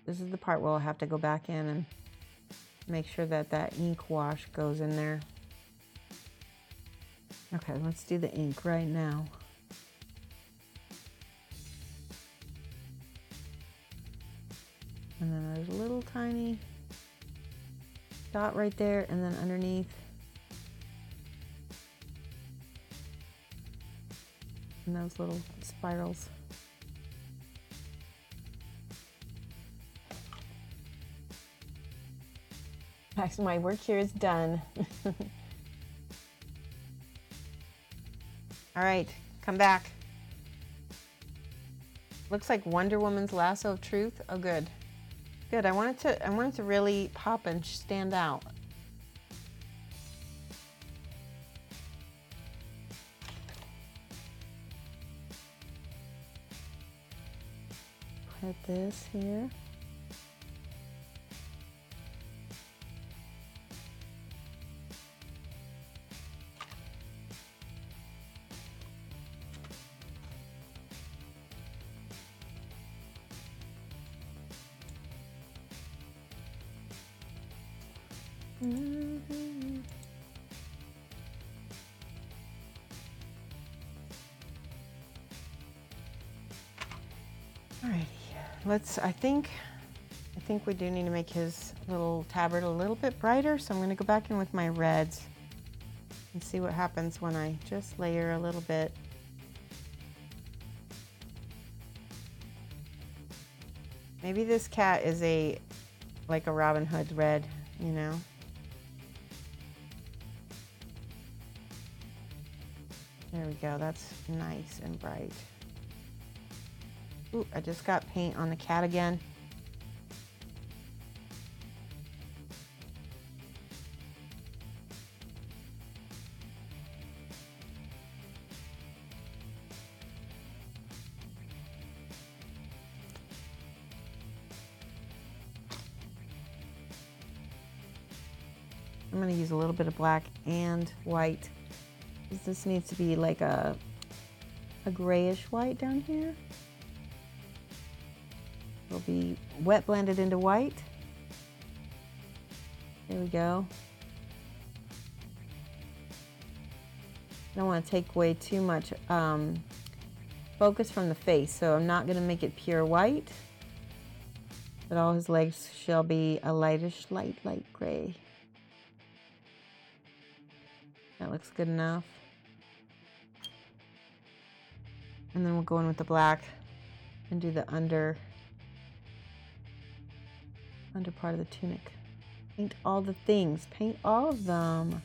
This is the part where I'll have to go back in and make sure that that ink wash goes in there. Okay, let's do the ink right now. And then there's a little tiny dot right there, and then underneath. And those little spirals. Actually, my work here is done. All right, come back. Looks like Wonder Woman's lasso of truth. Oh, good. Good. I want it to really pop and stand out. Put this here. Alrighty, I think we do need to make his little tabard a little bit brighter, so I'm going to go back in with my reds and see what happens when I just layer a little bit. Maybe this cat is like a Robin Hood red, you know? There we go, that's nice and bright. Ooh, I just got paint on the cat again. I'm going to use a little bit of black and white. This needs to be like a grayish white down here. It'll be wet blended into white. There we go. I don't want to take away too much focus from the face, so I'm not going to make it pure white, but all his legs shall be a lightish light gray. That looks good enough. And then we'll go in with the black and do the under part of the tunic. Paint all the things. Paint all of them.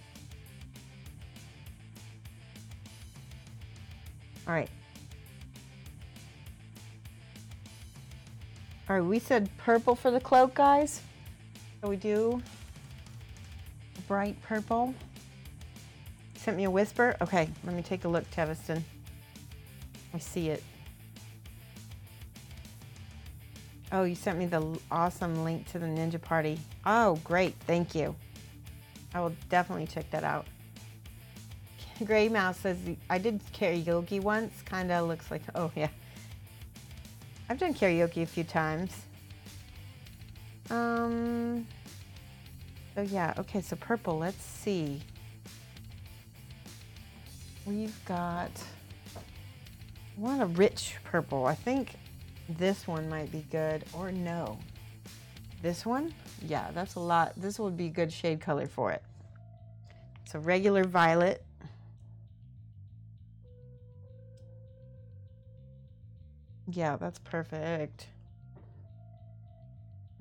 All right. All right, we said purple for the cloak, guys. So we do a bright purple. Sent me a whisper. Okay, let me take a look, Teviston. I see it. Oh, you sent me the awesome link to the Ninja Party. Oh, great. Thank you. I will definitely check that out. Gray Mouse says, I did karaoke once. Kind of looks like, oh, yeah. I've done karaoke a few times. So, yeah. Okay, so purple. Let's see. We've got, I want a rich purple. I think this one might be good, or no. This one? Yeah, that's a lot. This would be a good shade color for it. So regular violet. Yeah, that's perfect.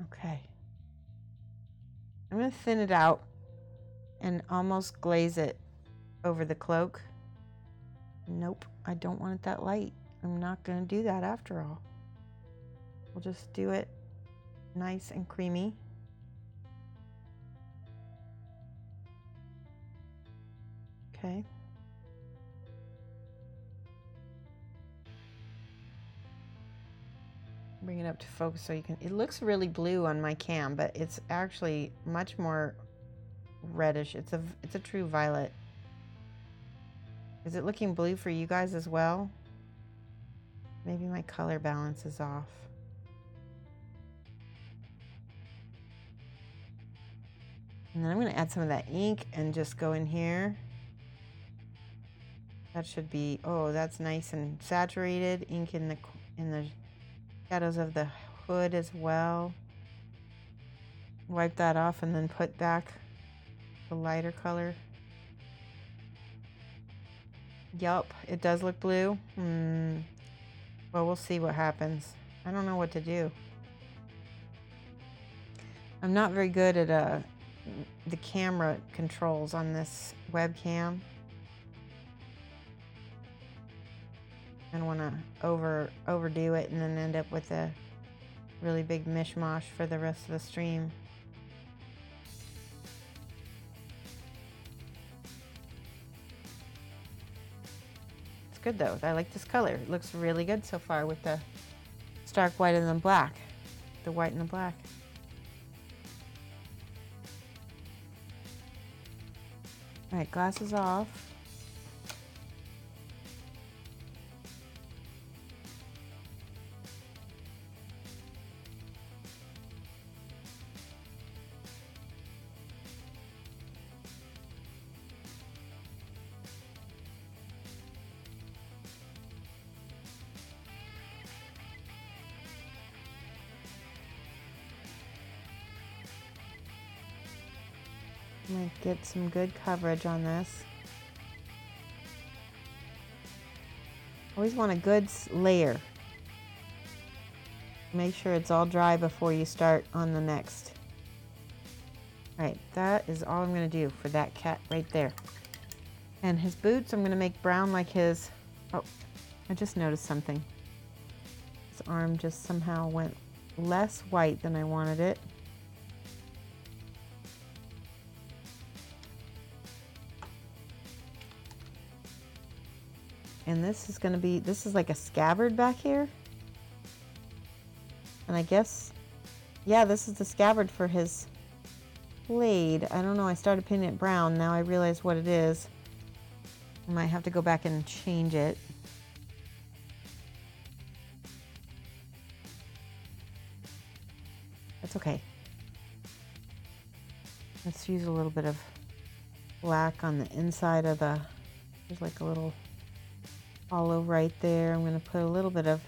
Okay. I'm going to thin it out and almost glaze it over the cloak. Nope, I don't want it that light. I'm not going to do that after all. We'll just do it nice and creamy. Okay. Bring it up to focus so you can, it looks really blue on my cam, but it's actually much more reddish. It's a true violet. Is it looking blue for you guys as well? Maybe my color balance is off. And then I'm going to add some of that ink and just go in here. That should be, oh, that's nice and saturated. Ink in the shadows of the hood as well. Wipe that off and then put back the lighter color. Yup, it does look blue. Well, we'll see what happens. I don't know what to do. I'm not very good at the camera controls on this webcam. I don't want to overdo it and then end up with a really big mishmash for the rest of the stream. It's good though. I like this color. It looks really good so far with the stark white and the black. The white and the black. All right, glasses off. Might get some good coverage on this. Always want a good layer. Make sure it's all dry before you start on the next. All right, that is all I'm going to do for that cat right there. And his boots, I'm going to make brown like his. Oh, I just noticed something. His arm just somehow went less white than I wanted it. And this is going to be, this is like a scabbard back here. And I guess, yeah, this is the scabbard for his blade. I don't know, I started painting it brown. Now I realize what it is. I might have to go back and change it. That's okay. Let's use a little bit of black on the inside of the, there's like a little hollow right there. I'm going to put a little bit of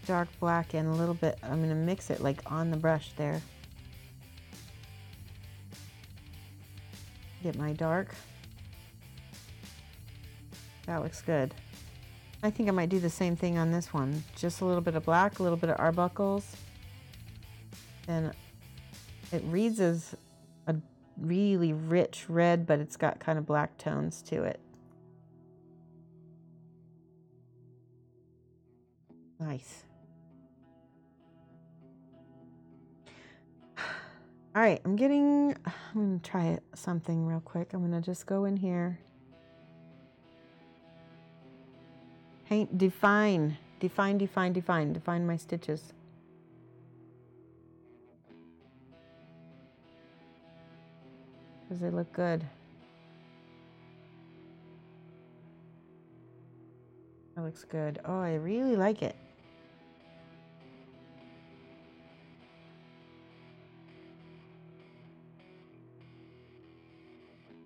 dark black and a little bit, I'm going to mix it like on the brush there. Get my dark. That looks good. I think I might do the same thing on this one. Just a little bit of black, a little bit of arbuckles. And it reads as a really rich red, but it's got kind of black tones to it. Nice. All right, I'm going to try something real quick. I'm going to just go in here. Paint, define my stitches. Because they look good. That looks good. Oh, I really like it.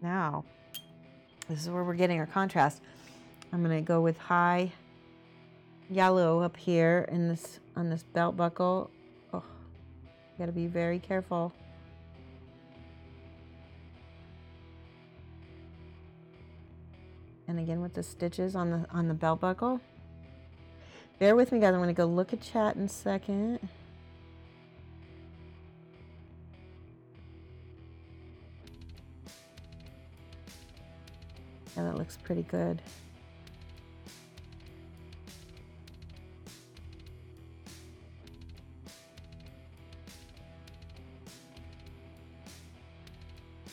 Now, this is where we're getting our contrast. I'm going to go with high yellow up here in this on this belt buckle. Oh, got to be very careful. And again with the stitches on the belt buckle. Bear with me, guys. I'm going to go look at chat in a second. Yeah, that looks pretty good.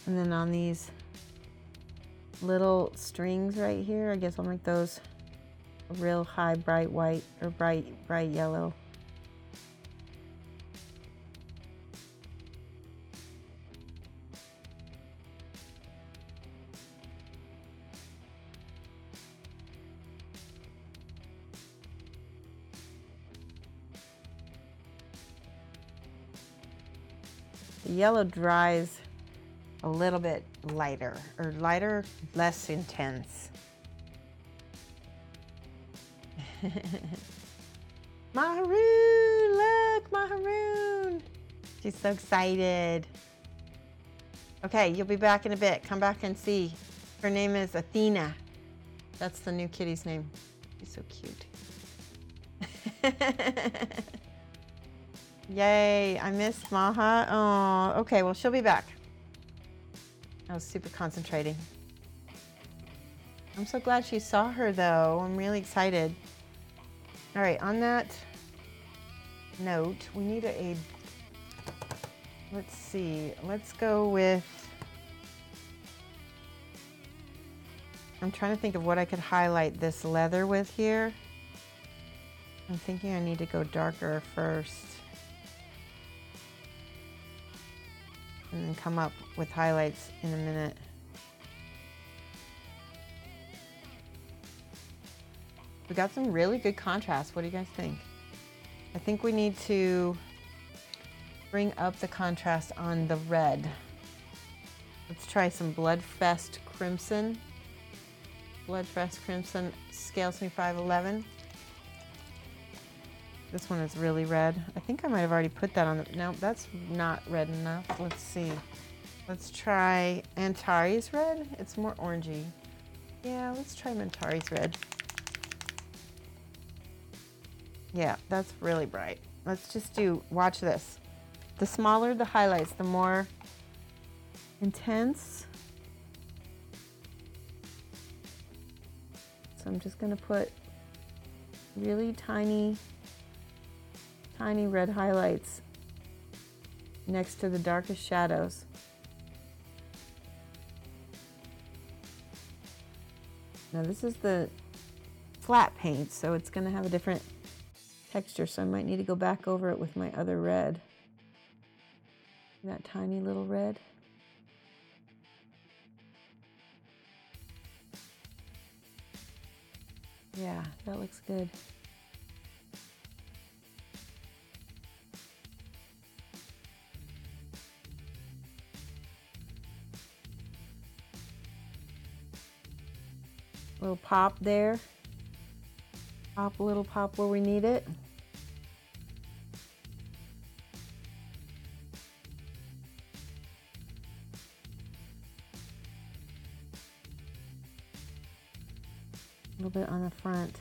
And then on these little strings right here, I guess I'll make those a real high bright white or bright yellow. The yellow dries a little bit lighter, or lighter, less intense. Maharoon, look, Maharoon. She's so excited. Okay, you'll be back in a bit. Come back and see. Her name is Athena. That's the new kitty's name. She's so cute. Yay, I missed Maha. Oh, okay, well, she'll be back. I was super concentrating. I'm so glad she saw her, though. I'm really excited. All right, on that note, we need a, let's see, let's go with, I'm trying to think of what I could highlight this leather with here. I'm thinking I need to go darker first. And then come up with highlights in a minute. We got some really good contrast. What do you guys think? I think we need to bring up the contrast on the red. Let's try some Bloodfest Crimson. Bloodfest Crimson, scale 511. This one is really red. I think I might have already put that on the, no, that's not red enough. Let's see. Let's try Antares red. It's more orangey. Yeah, let's try Antares red. Yeah, that's really bright. Let's just do, watch this. The smaller the highlights, the more intense. So I'm just gonna put really tiny red highlights next to the darkest shadows. Now this is the flat paint, so it's gonna have a different texture, so I might need to go back over it with my other red. That tiny little red. Yeah, that looks good. Little pop there. Pop, a little pop where we need it. A little bit on the front.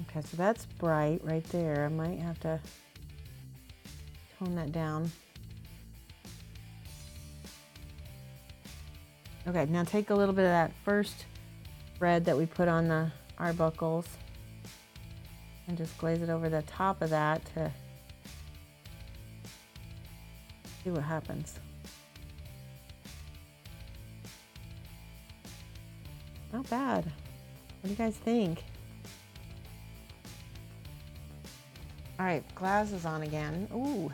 Okay, so that's bright right there. I might have to tone that down. Okay, now take a little bit of that first red that we put on the arbuckles and just glaze it over the top of that to see what happens. Not bad. What do you guys think? All right, glasses on again. Ooh.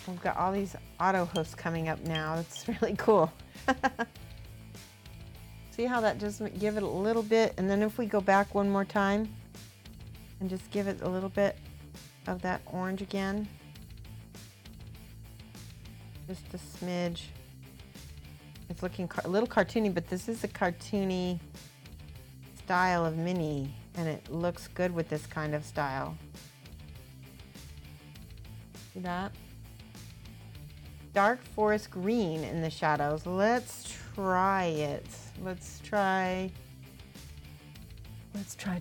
We've got all these auto hoofs coming up now. That's really cool. See how that just give it a little bit, and then if we go back one more time and just give it a little bit of that orange again. Just a smidge. It's looking a little cartoony, but this is a cartoony style of mini, and it looks good with this kind of style. See that? Dark forest green in the shadows. Let's try it. Let's try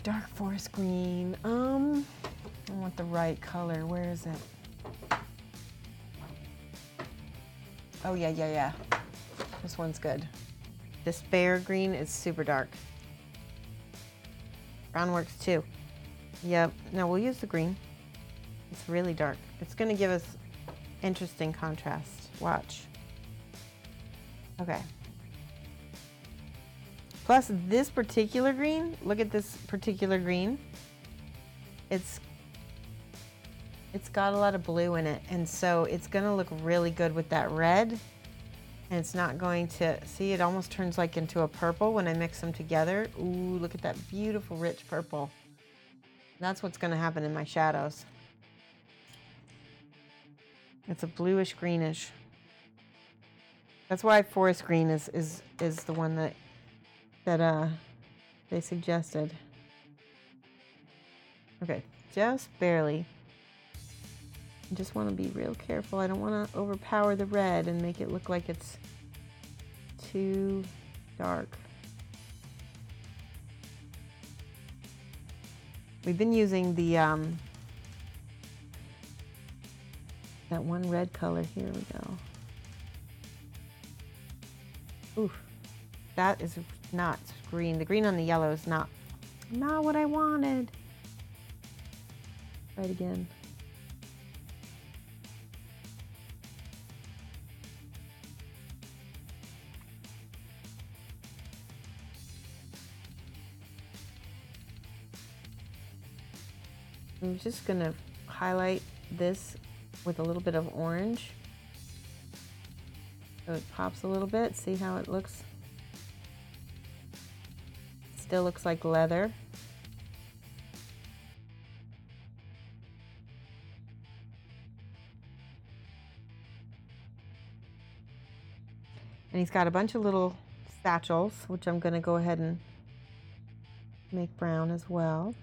dark forest green. I want the right color. Where is it? Oh yeah. This one's good. Despair green is super dark. Brown works too. Yep. No, we'll use the green. It's really dark. It's gonna give us interesting contrast. Watch. Okay. Plus this particular green, look at this particular green. It's got a lot of blue in it, and so it's gonna look really good with that red. And it's not going to, see, it almost turns like into a purple when I mix them together. Ooh, look at that beautiful rich purple. That's what's going to happen in my shadows. It's a bluish greenish. That's why forest green is the one that they suggested. Okay, just barely. I just want to be real careful. I don't want to overpower the red and make it look like it's too dark. We've been using the that one red color. Here we go. Oof, that is not green. The green on the yellow is not what I wanted. Try it again. I'm just gonna highlight this with a little bit of orange so it pops a little bit. See how it looks? Still looks like leather. And he's got a bunch of little satchels, which I'm gonna go ahead and make brown as well.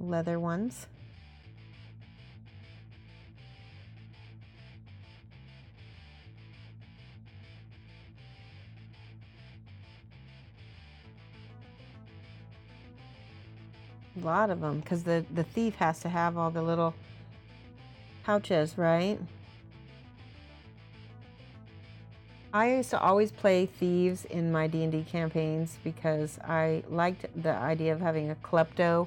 Leather ones. A lot of them, because the thief has to have all the little pouches, right? I used to always play thieves in my D&D campaigns because I liked the idea of having a klepto,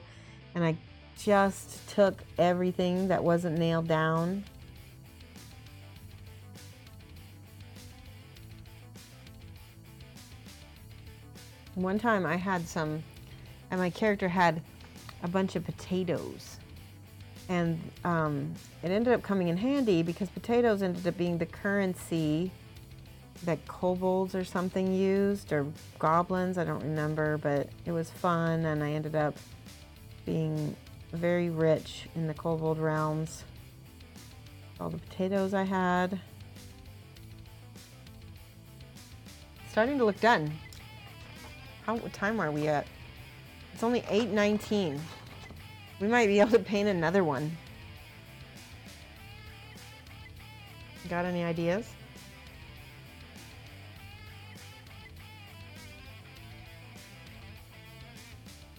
and I just took everything that wasn't nailed down. One time I had some, and my character had a bunch of potatoes, and it ended up coming in handy because potatoes ended up being the currency that kobolds or something used, or goblins, I don't remember, but it was fun, and I ended up being very rich in the kobold realms. All the potatoes I had. Starting to look done. What time are we at? It's only 8:19. We might be able to paint another one. Got any ideas?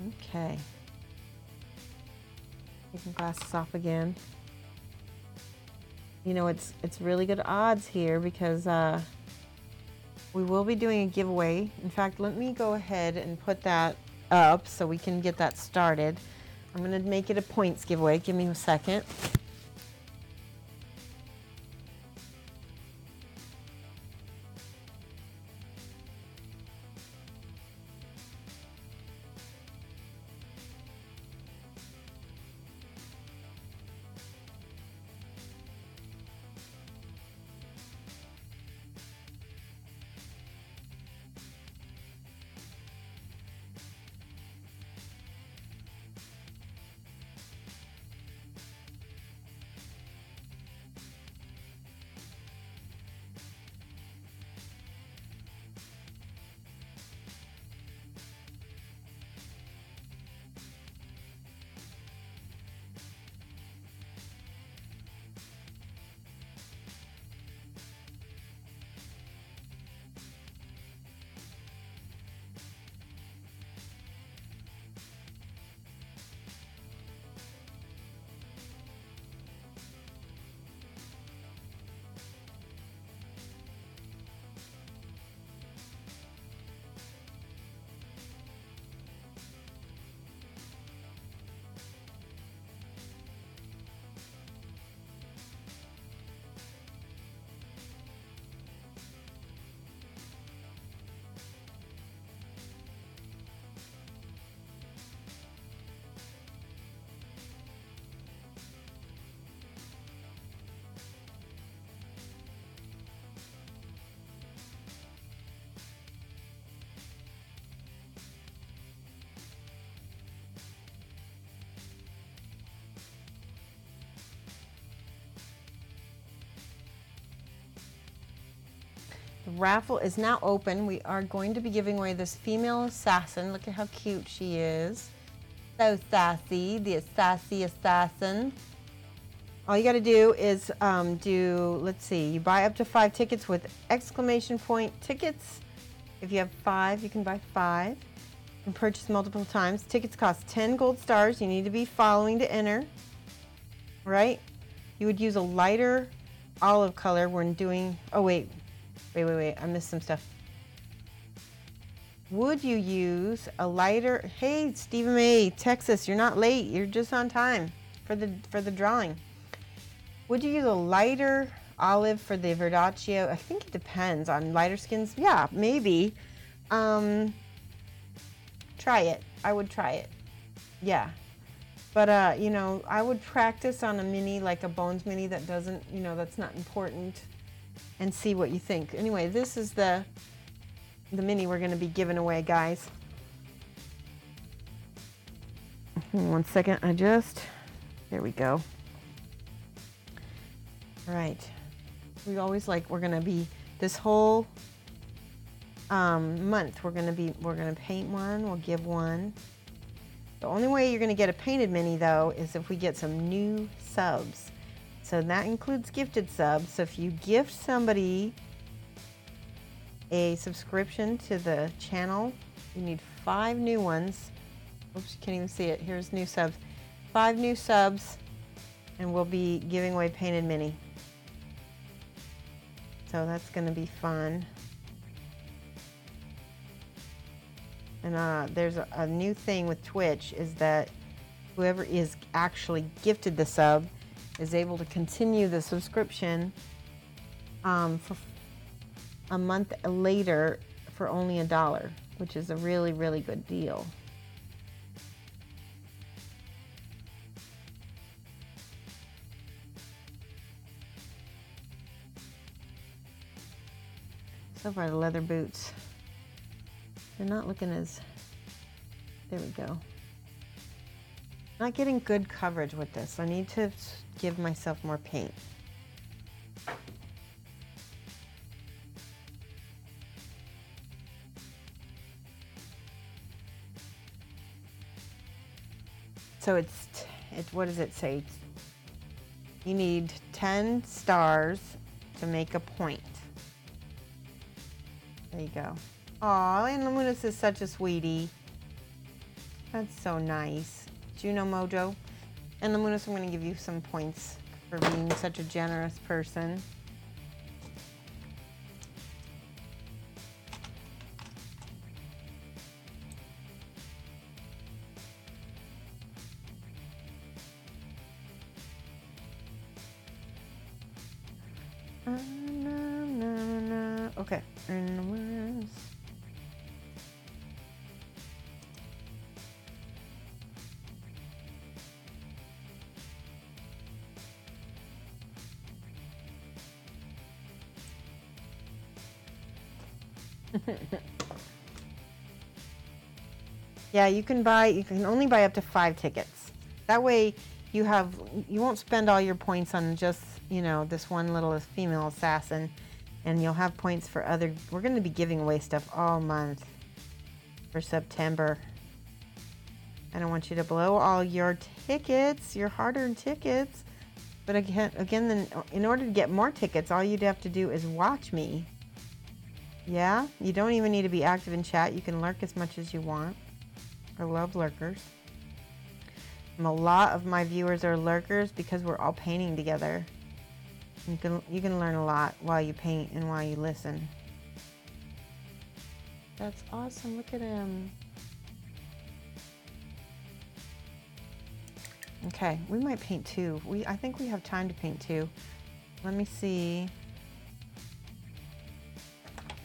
Okay. Take my glasses off again. You know, it's really good odds here because we will be doing a giveaway. In fact, let me go ahead and put that up so we can get that started. I'm going to make it a points giveaway. Give me a second. The raffle is now open. We are going to be giving away this female assassin. Look at how cute she is. So sassy, the sassy assassin. All you got to do is let's see, you buy up to 5 tickets with exclamation point tickets. If you have 5, you can buy 5 and purchase multiple times. Tickets cost 10 gold stars. You need to be following to enter, right? You would use a lighter olive color when doing, oh wait, I missed some stuff. Would you use a lighter, hey, Stephen May, Texas, you're not late, you're just on time for the drawing. Would you use a lighter olive for the verdaccio? I think it depends on lighter skins. Yeah, maybe. Try it. I would try it. Yeah. But, you know, I would practice on a mini, like a Bones mini that doesn't, you know, that's not important, and see what you think. Anyway, this is the mini we're going to be giving away, guys. One second. There we go. All right. We always we're going to be, this whole month, we're going to paint one, we'll give one. The only way you're going to get a painted mini, though, is if we get some new subs. So that includes gifted subs. So if you gift somebody a subscription to the channel, you need 5 new ones. Oops, you can't even see it. Here's new subs. 5 new subs, and we'll be giving away painted mini. So that's going to be fun. And there's a new thing with Twitch, is that whoever is actually gifted the sub is able to continue the subscription for a month later for only $1, which is a really, really good deal. So far, the leather boots, they're not looking as, there we go. Not getting good coverage with this. I need to give myself more paint. So it's what does it say? You need 10 stars to make a point. There you go. Aw, and Luminous is such a sweetie. That's so nice. Juno Mojo. And Luminous, I'm going to give you some points for being such a generous person. Okay. And where's... Yeah, you can only buy up to 5 tickets. That way you won't spend all your points on just, you know, this one little female assassin, and you'll have points for other. We're going to be giving away stuff all month for September. I don't want you to blow all your tickets, your hard-earned tickets. But again, then in order to get more tickets, all you'd have to do is watch me. Yeah, you don't even need to be active in chat. You can lurk as much as you want. I love lurkers. And a lot of my viewers are lurkers because we're all painting together. You can learn a lot while you paint and while you listen. That's awesome. Look at him. Okay, we might paint 2. I think we have time to paint 2. Let me see.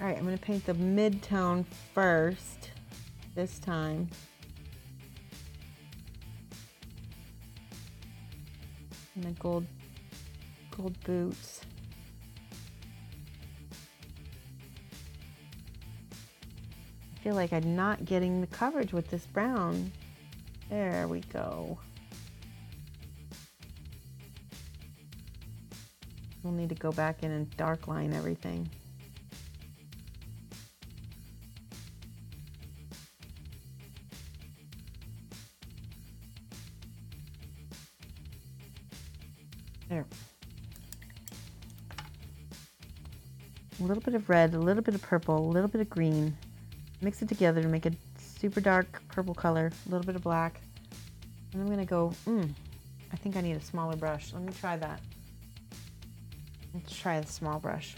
All right, I'm going to paint the mid-tone first this time. And the gold boots. I feel like I'm not getting the coverage with this brown. There we go. We'll need to go back in and dark line everything. There. A little bit of red, a little bit of purple, a little bit of green. Mix it together to make a super dark purple color, a little bit of black. And I'm gonna go, I think I need a smaller brush. Let me try that. Let's try the small brush.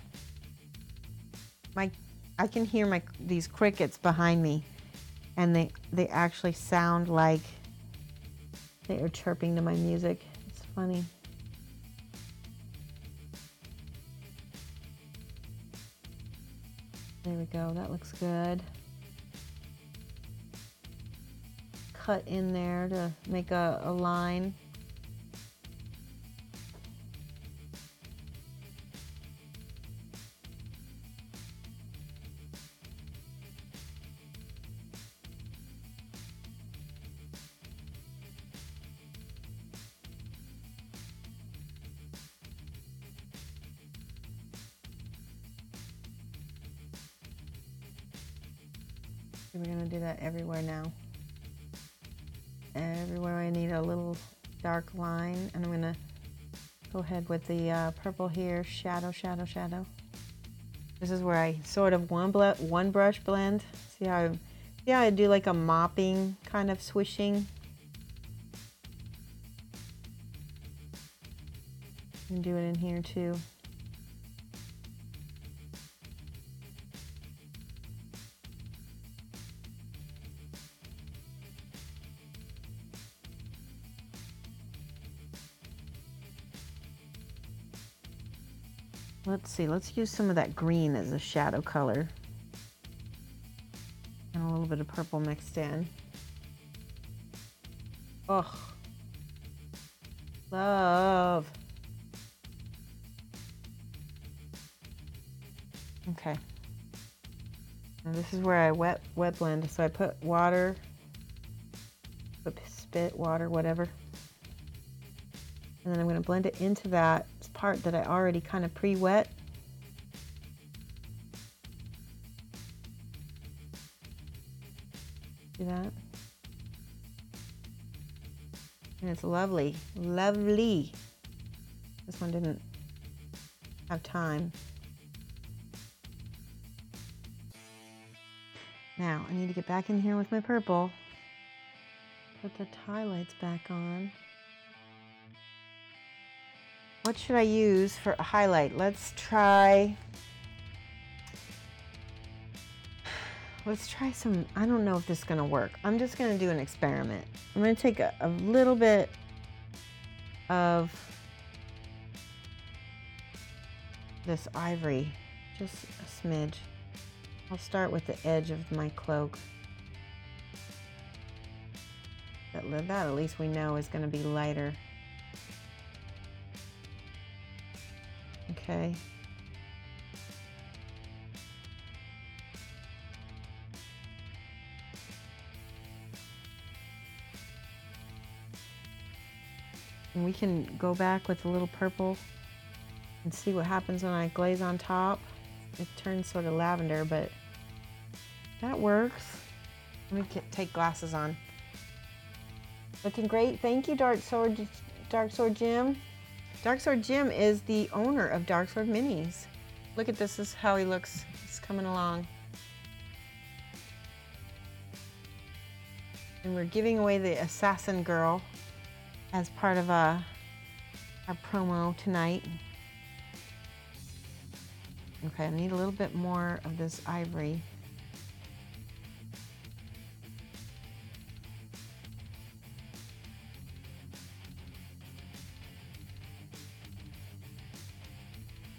I can hear these crickets behind me, and they actually sound like they are chirping to my music. It's funny. There we go, that looks good. Cut in there to make a line. We're gonna do that everywhere now. Everywhere I need a little dark line, and I'm gonna go ahead with the purple here, shadow, shadow, shadow. This is where I sort of one brush blend. See how I do like a mopping kind of swishing. And do it in here too. Let's see, let's use some of that green as a shadow color. And a little bit of purple mixed in. Oh, love. Okay. Now this is where I wet blend. So I put water, put spit, water, whatever. And then I'm going to blend it into that part that I already kind of pre-wet. See that? And it's lovely, lovely. This one didn't have time. Now I need to get back in here with my purple. Put the highlights back on. What should I use for a highlight? Let's try some, I don't know if this is gonna work. I'm just gonna do an experiment. I'm gonna take a little bit of this ivory, just a smidge. I'll start with the edge of my cloak. That at least we know is gonna be lighter. Okay. And we can go back with a little purple and see what happens when I glaze on top. It turns sort of lavender, but that works. Let me take glasses on. Looking great. Thank you, Darksword Jim. Darksword Jim is the owner of Darksword Minis. Look at this is how he looks. He's coming along. And we're giving away the Assassin Girl as part of our promo tonight. Okay, I need a little bit more of this ivory.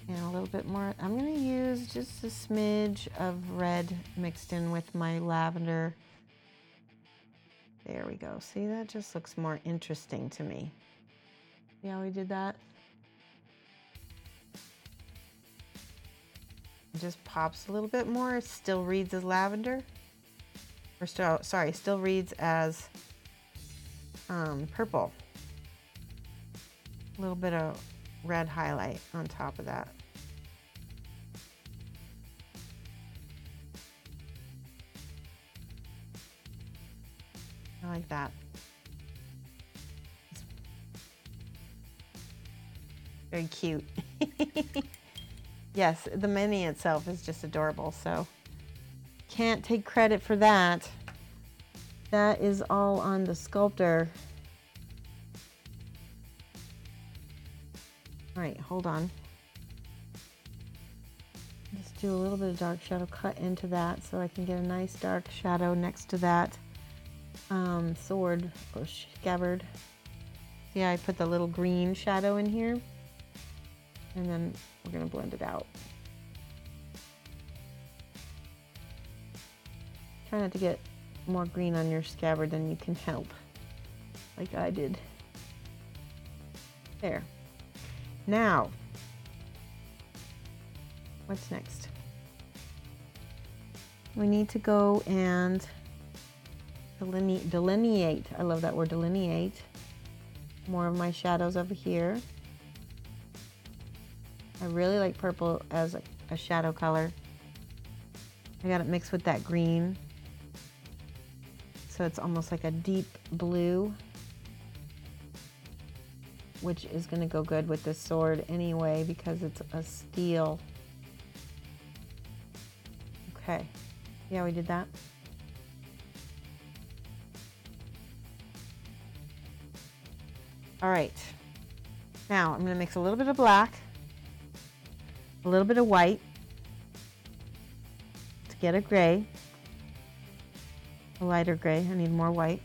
And a little bit more. I'm going to use just a smidge of red mixed in with my lavender. There we go. See, that just looks more interesting to me. See how we did that? It just pops a little bit more. It still reads as lavender. Or still reads as purple. A little bit of red highlight on top of that. I like that. Very cute. Yes, the mini itself is just adorable, so can't take credit for that. That is all on the sculptor. All right, hold on. Just do a little bit of dark shadow cut into that so I can get a nice dark shadow next to that sword or scabbard. See, I put the little green shadow in here, and then we're gonna blend it out. Try not to get more green on your scabbard than you can help, like I did. There. Now, what's next? We need to go and delineate. I love that word, delineate. More of my shadows over here. I really like purple as a shadow color. I got it mixed with that green, so it's almost like a deep blue, which is going to go good with this sword anyway because it's a steel. Okay, yeah, we did that. All right, now I'm going to mix a little bit of black, a little bit of white to get a gray, a lighter gray. I need more white.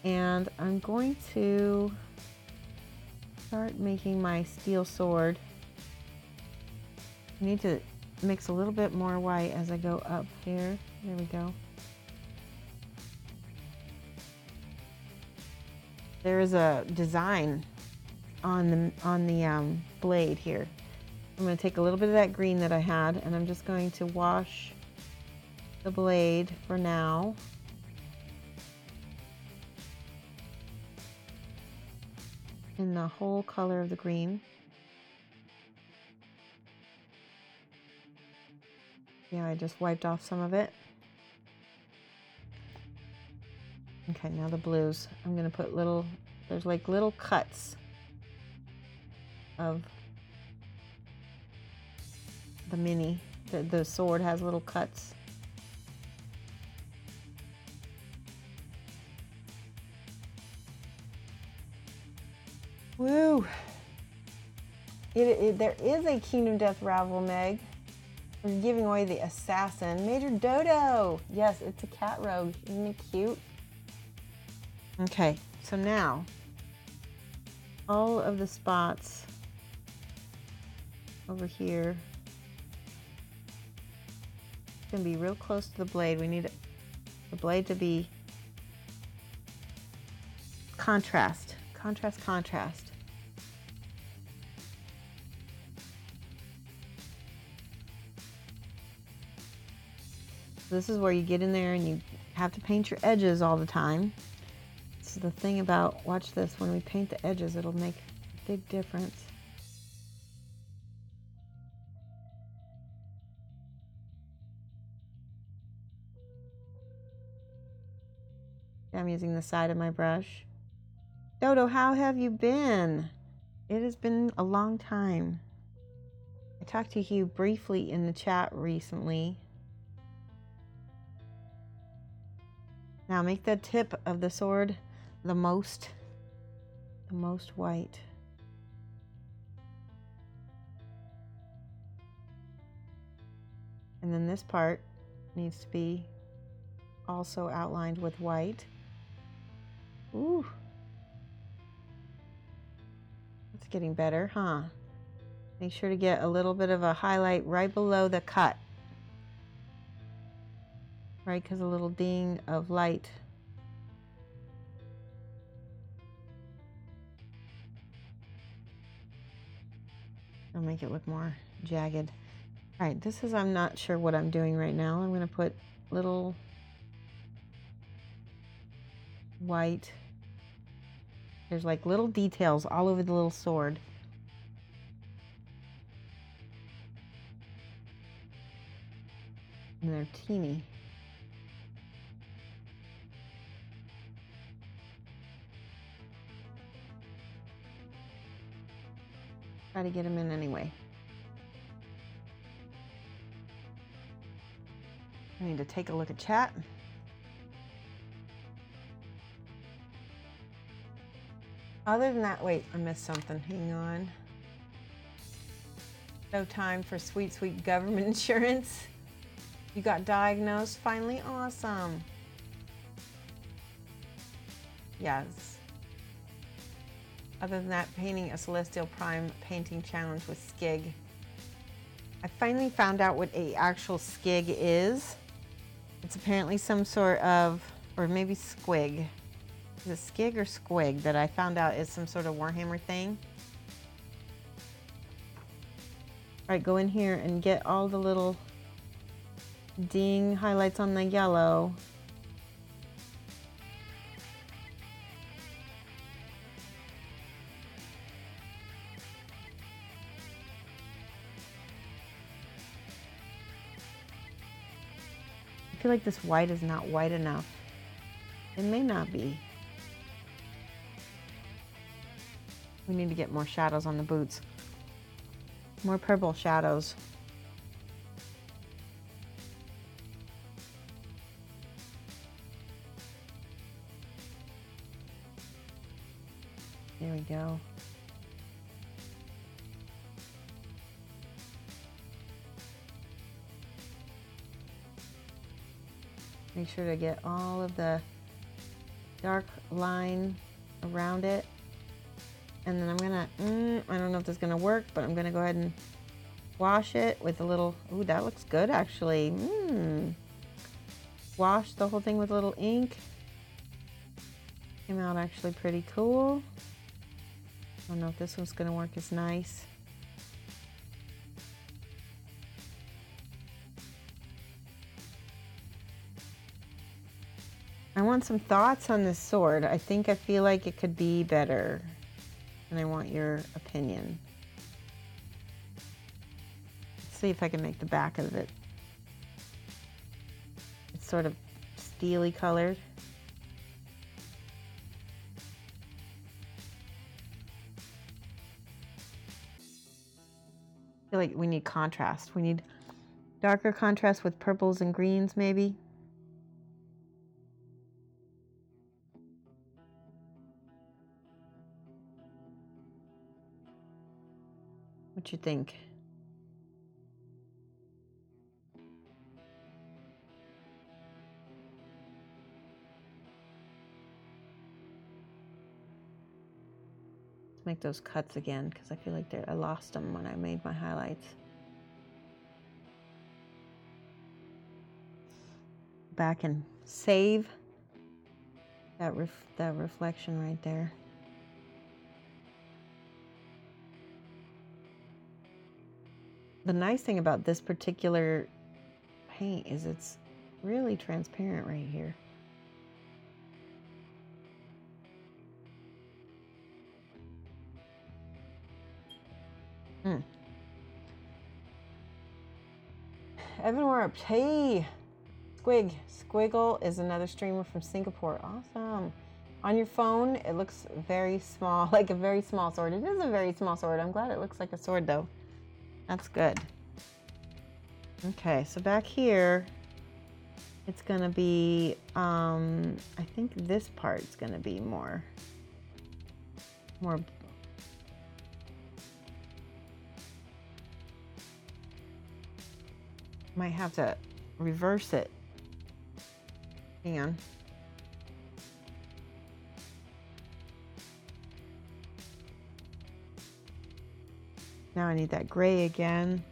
And I'm going to start making my steel sword. I need to mix a little bit more white as I go up here. There we go. There is a design on the blade here. I'm going to take a little bit of that green that I had, and I'm just going to wash the blade for now. In the whole color of the green. Yeah, I just wiped off some of it. Okay, now the blues. I'm gonna put there's like little cuts of the mini. The sword has little cuts. Woo! There is a Kingdom Death raffle, Meg. We're giving away the assassin, Major Dodo. Yes, it's a cat rogue. Isn't it cute? Okay, so now all of the spots over here, it's gonna be real close to the blade. We need the blade to be contrast. Contrast. This is where you get in there and you have to paint your edges all the time. So the thing about, watch this, when we paint the edges, it'll make a big difference. I'm using the side of my brush. Dodo, how have you been? It has been a long time. I talked to you briefly in the chat recently. Now make the tip of the sword the most white. And then this part needs to be also outlined with white. Ooh. It's getting better, huh? Make sure to get a little bit of a highlight right below the cut. Right, because a little ding of light. It'll make it look more jagged. All right, this is, I'm not sure what I'm doing right now. I'm going to put little white. There's like little details all over the little sword. And they're teeny. Try to get him in anyway. I need to take a look at chat. Other than that, wait, I missed something. Hang on. No time for sweet, sweet government insurance. You got diagnosed finally? Awesome. Yes. Other than that, painting a Celestial Prime painting challenge with skig. I finally found out what a actual skig is. It's apparently some sort of, or maybe squig. Is it skig or squig that I found out is some sort of Warhammer thing? All right, go in here and get all the little ding highlights on the yellow. I feel like this white is not white enough. It may not be. We need to get more shadows on the boots. More purple shadows. There we go. Make sure to get all of the dark line around it. And then I'm gonna, I don't know if this is gonna work, but I'm gonna go ahead and wash it with a little, ooh, that looks good actually. Wash the whole thing with a little ink. Came out actually pretty cool. I don't know if this one's gonna work as nice. I want some thoughts on this sword. I feel like it could be better. And I want your opinion. Let's see if I can make the back of it. It's sort of steely colored. I feel like we need contrast. We need darker contrast with purples and greens maybe. What you think? Let's make those cuts again because I feel like I lost them when I made my highlights. Back and save that reflection right there. The nice thing about this particular paint is it's really transparent right here. Evan Warp, hey! Squiggle is another streamer from Singapore. Awesome. On your phone, it looks very small, like a very small sword. It is a very small sword. I'm glad it looks like a sword though. That's good. Okay, so back here, it's gonna be, I think this part's gonna be more. Might have to reverse it. Hang on. Now I need that gray again.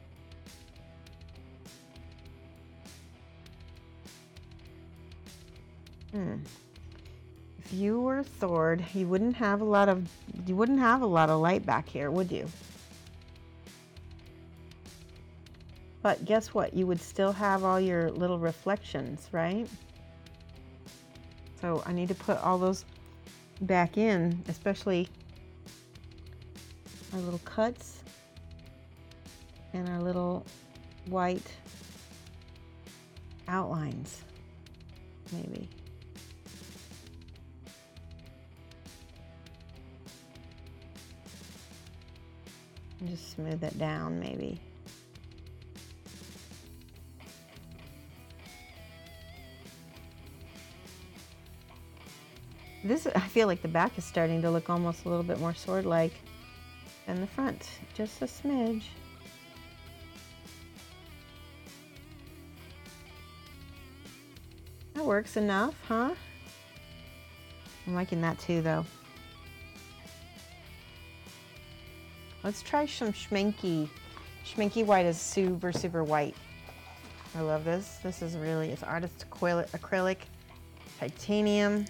If you were a sword, you wouldn't have a lot of light back here, would you? But guess what? You would still have all your little reflections, right? So I need to put all those back in, especially our little cuts and our little white outlines, maybe. Just smooth it down maybe. This, I feel like the back is starting to look almost a little bit more sword-like than the front, just a smidge. That works enough, huh? I'm liking that too, though. Let's try some schminky. Schminky white is super, super white. I love this. This is really, it's artist acrylic, titanium,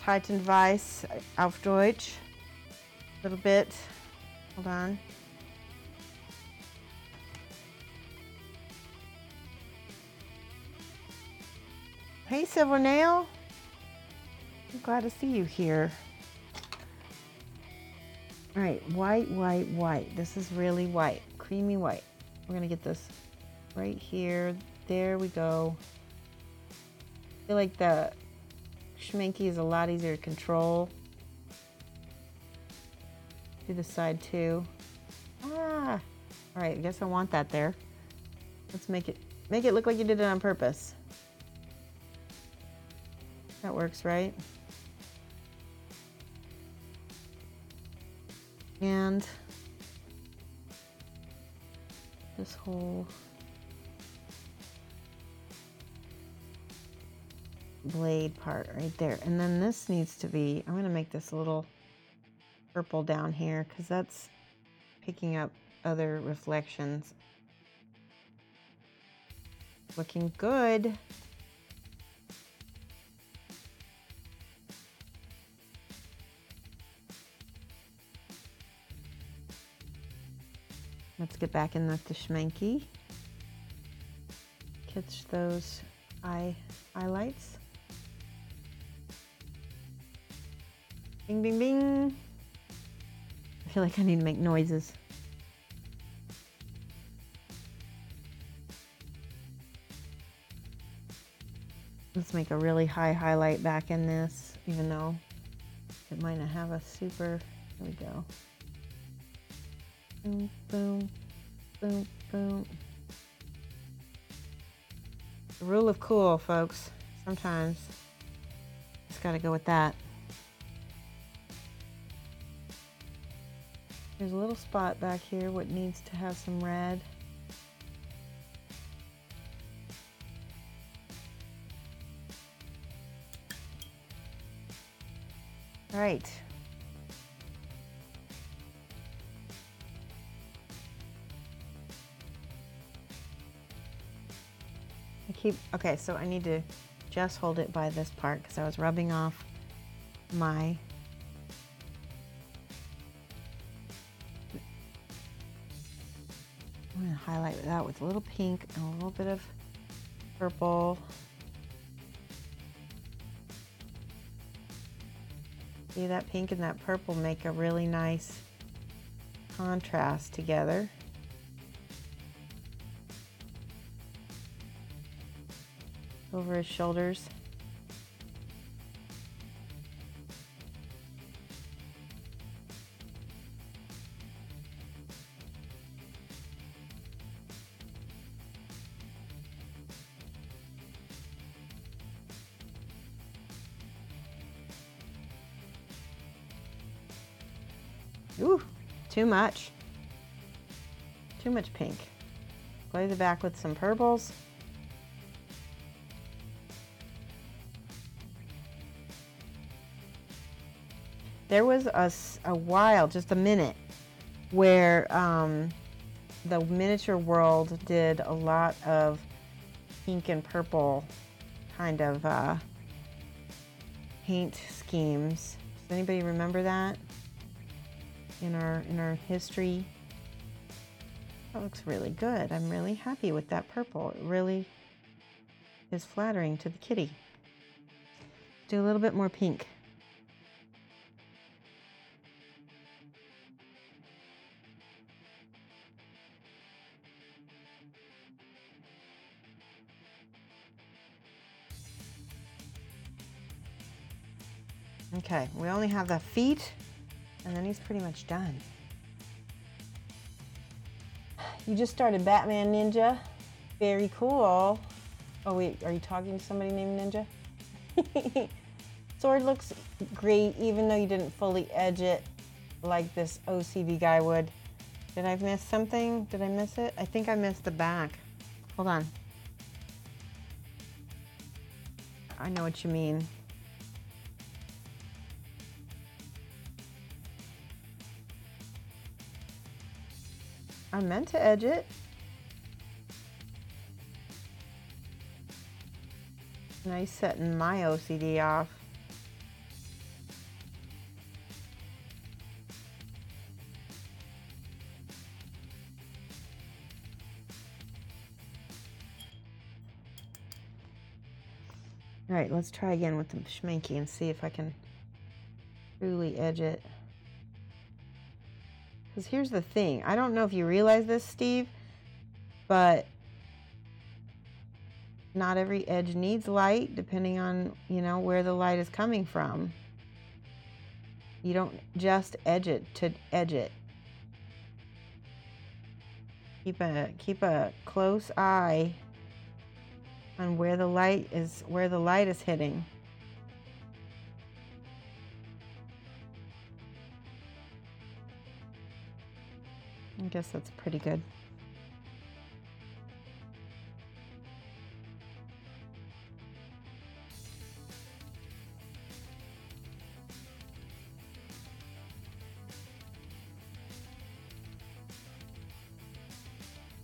Titan Weiss, auf Deutsch. A little bit. Hold on. Hey, Silver Nail. I'm glad to see you here. All right, white, white, white. This is really white, creamy white. We're gonna get this right here. There we go. I feel like the schminky is a lot easier to control. Do the side too. Ah, all right, I guess I want that there. Let's make it look like you did it on purpose. That works, right? And this whole blade part right there. And then this needs to be, I'm gonna make this a little purple down here because that's picking up other reflections. Looking good. Let's get back in with the schminky. Catch those highlights. Bing, bing, bing. I feel like I need to make noises. Let's make a really high highlight back in this, even though it might not have a super, there we go. Boom, boom, boom, boom. The rule of cool, folks. Sometimes just gotta go with that. There's a little spot back here what needs to have some red. All right. Okay, so I need to just hold it by this part because I was rubbing off my I'm going to highlight that with a little pink and a little bit of purple. See, that pink and that purple make a really nice contrast together. Over his shoulders. Ooh, too much. Too much pink. Glaze it back with some purples. There was a while, just a minute, where the miniature world did a lot of pink and purple kind of paint schemes. Does anybody remember that in our history? That looks really good. I'm really happy with that purple. It really is flattering to the kitty. Do a little bit more pink. Okay, we only have the feet, and then he's pretty much done. You just started Batman Ninja. Very cool. Oh wait, are you talking to somebody named Ninja? Sword looks great even though you didn't fully edge it like this OCD guy would. Did I miss something? Did I miss it? I think I missed the back. Hold on. I know what you mean. I meant to edge it. Nice setting my OCD off. All right, let's try again with the schminky and see if I can truly edge it. Because here's the thing. I don't know if you realize this, Steve, but not every edge needs light depending on, you know, where the light is coming from. You don't just edge it to edge it. Keep a close eye on where the light is hitting. I guess that's pretty good.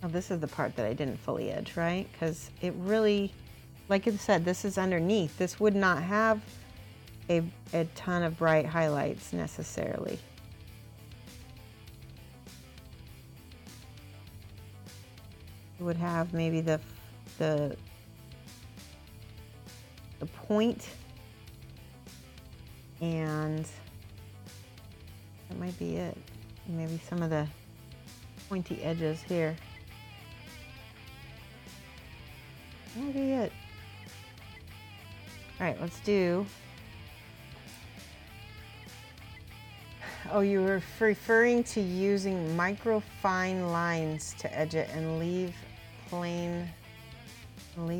Oh, this is the part that I didn't fully edge, right? Because it really, like I said, this is underneath. This would not have a ton of bright highlights necessarily. It would have maybe the point, and that might be it. Maybe some of the pointy edges here. That'll be it. All right, let's do. Oh, you were referring to using microfine lines to edge it and leave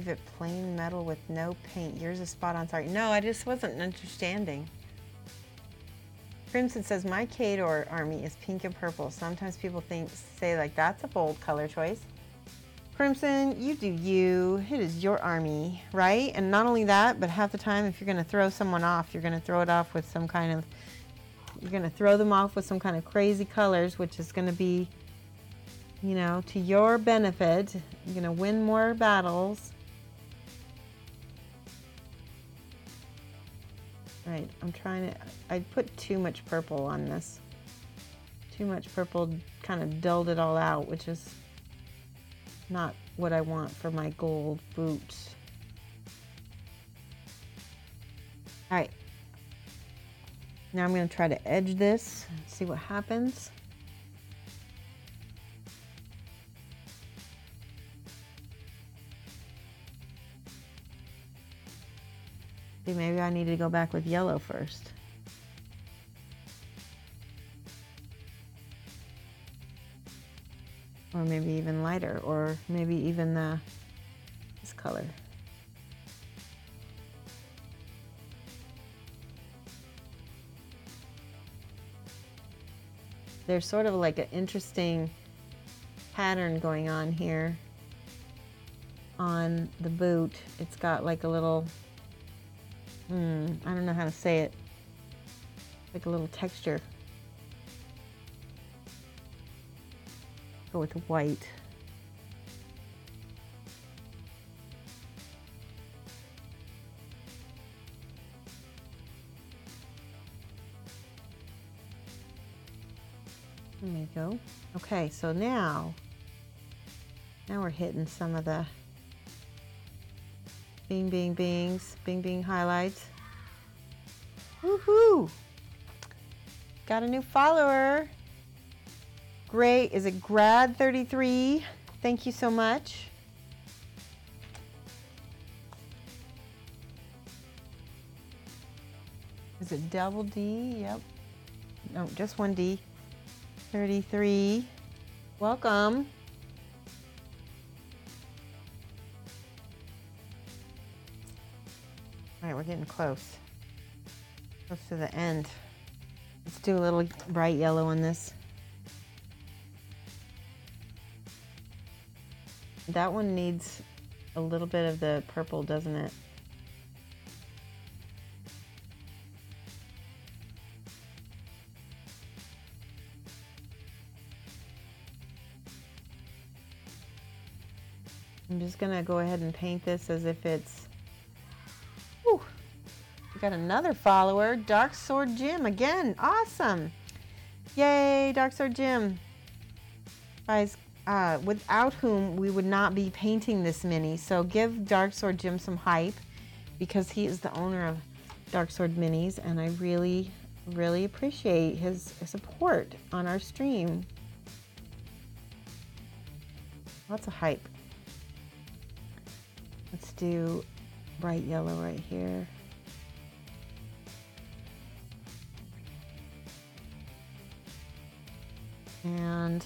it plain metal with no paint. Yours is spot on. Sorry. No, I just wasn't understanding. Crimson says, my Kador army is pink and purple. Sometimes people say like, that's a bold color choice. Crimson, you do you. It is your army, right? And not only that, but half the time, if you're going to throw someone off, you're going to throw it off with some kind of, you're going to throw them off with some kind of crazy colors, which is going to be, you know, to your benefit. You're going to win more battles. Right, I'm trying to, I put too much purple on this. Too much purple kind of dulled it all out, which is not what I want for my gold boots. All right. Now I'm going to try to edge this, see what happens. See, maybe I need to go back with yellow first. Or maybe even lighter, or maybe even this color. There's sort of like an interesting pattern going on here on the boot. It's got like a little, I don't know how to say it, like a little texture. Go with white. There you go. Okay, so now we're hitting some of the bing bing bings, bing bing highlights. Woohoo! Got a new follower. Great. Is it Grad33? Thank you so much. Is it double D? Yep. No, just one D. 33. Welcome. All right, we're getting close. Close to the end. Let's do a little bright yellow on this. That one needs a little bit of the purple, doesn't it? I'm just gonna go ahead and paint this as if it's, whew, we got another follower, Darksword Jim again, awesome. Yay, Darksword Jim. Guys, without whom we would not be painting this mini, so give Darksword Jim some hype because he is the owner of Darksword Minis, and I really, really appreciate his support on our stream. Lots of hype. Let's do bright yellow right here. And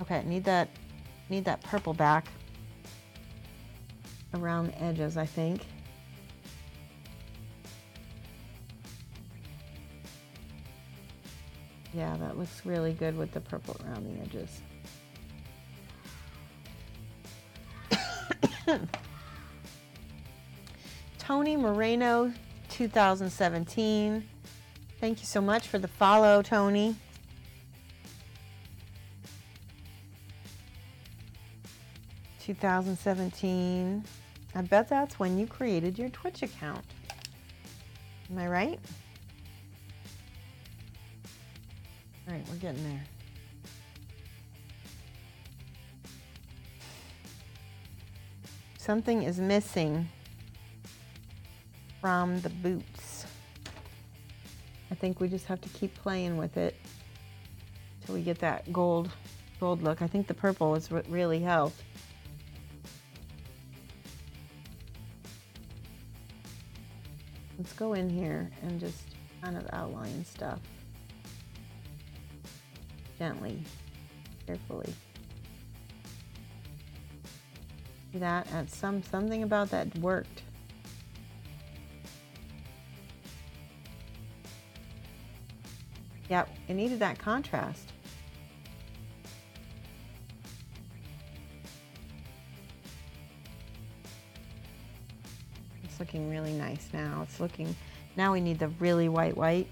okay, need that purple back around the edges, I think. Yeah, that looks really good with the purple around the edges. Tony Moreno 2017. Thank you so much for the follow, Tony. (2017). I bet that's when you created your Twitch account. Am I right? All right, we're getting there. Something is missing from the boots. I think we just have to keep playing with it till we get that gold look. I think the purple is what really helped. Let's go in here and just kind of outline stuff. Gently, carefully. See that? Something about that worked. Yep, it needed that contrast. It's looking really nice now. It's looking, now we need the really white.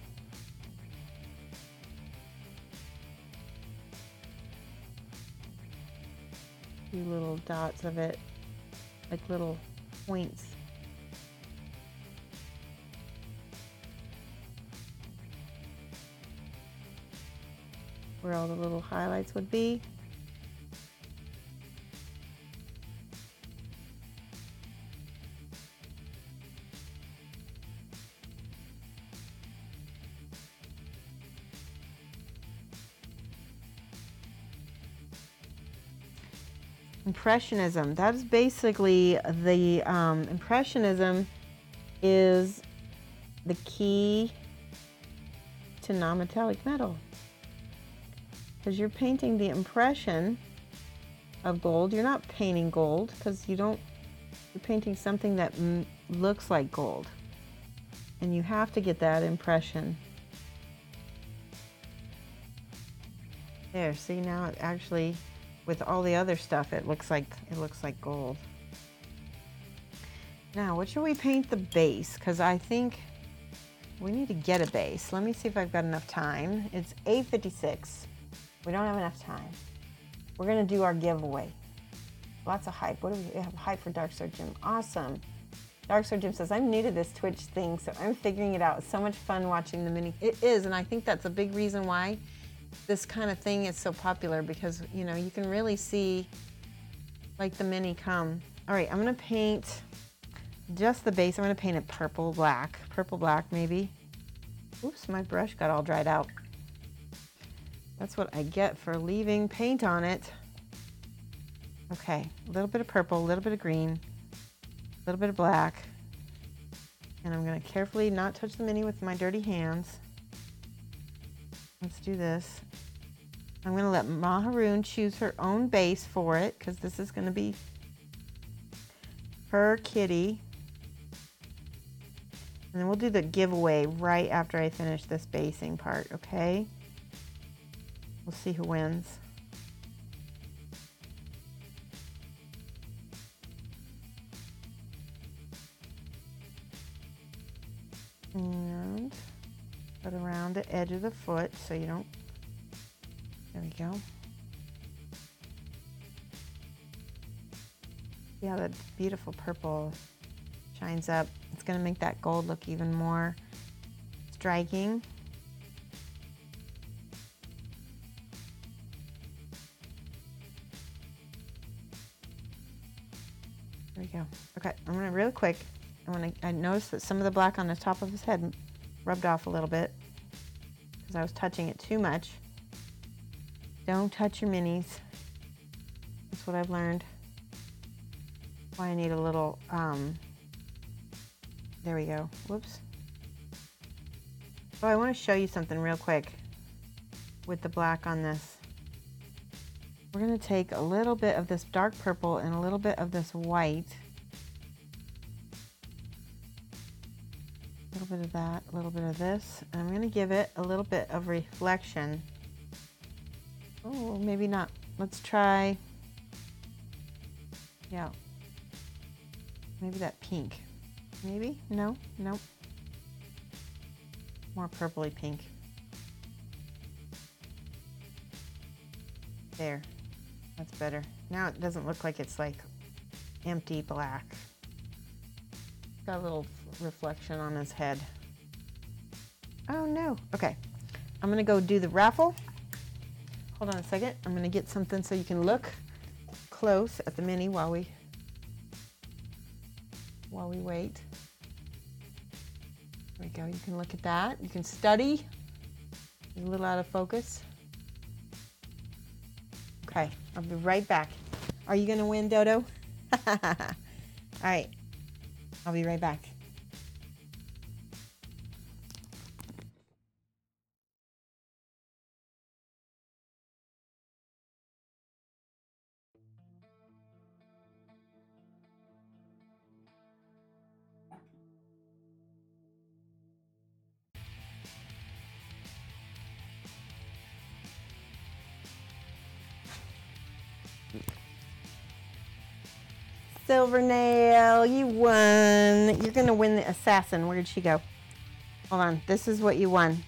Few little dots of it, like little points. Where all the little highlights would be. Impressionism. That is basically the Impressionism is the key to non-metallic metal. Because you're painting the impression of gold. You're not painting gold because you're painting something that looks like gold. And you have to get that impression. There, see now it actually, with all the other stuff, it looks like gold. Now, what should we paint the base? Because I think we need to get a base. Let me see if I've got enough time. It's 8:56. We don't have enough time. We're gonna do our giveaway. Lots of hype. What do we have? Hype for Darksword Jim. Awesome. Darksword Jim says, I'm new to this Twitch thing, so I'm figuring it out. It's so much fun watching the mini. It is, and I think that's a big reason why this kind of thing is so popular, because you know you can really see like the mini come. All right, I'm gonna paint just the base. I'm gonna paint it purple black maybe. Oops, my brush got all dried out. That's what I get for leaving paint on it. Okay, a little bit of purple, a little bit of green, a little bit of black, and I'm gonna carefully not touch the mini with my dirty hands. Let's do this. I'm going to let Maharoon choose her own base for it because this is going to be her kitty. And then we'll do the giveaway right after I finish this basing part, okay? We'll see who wins. And put around the edge of the foot so you don't, there we go. See how that beautiful purple shines up. It's gonna make that gold look even more striking. There we go. Okay, I'm gonna real quick. I noticed that some of the black on the top of his head rubbed off a little bit because I was touching it too much. Don't touch your minis. That's what I've learned. Why I need a little, there we go. Whoops. Oh, I want to show you something real quick with the black on this. We're going to take a little bit of this dark purple and a little bit of this white. A little bit of that, a little bit of this. And I'm going to give it a little bit of reflection. Oh, maybe not. Let's try, yeah. Maybe that pink. Maybe? No? Nope. More purpley pink. There. That's better. Now it doesn't look like it's like empty black. Got a little reflection on his head. Oh no. Okay. I'm gonna go do the raffle. Hold on a second. I'm gonna get something so you can look close at the mini while we wait. There we go. You can look at that. You can study. It's a little out of focus. Okay, I'll be right back. Are you gonna win, Dodo? All right, I'll be right back. Silvernail, you won. You're gonna win the assassin. Where did she go? Hold on, this is what you won.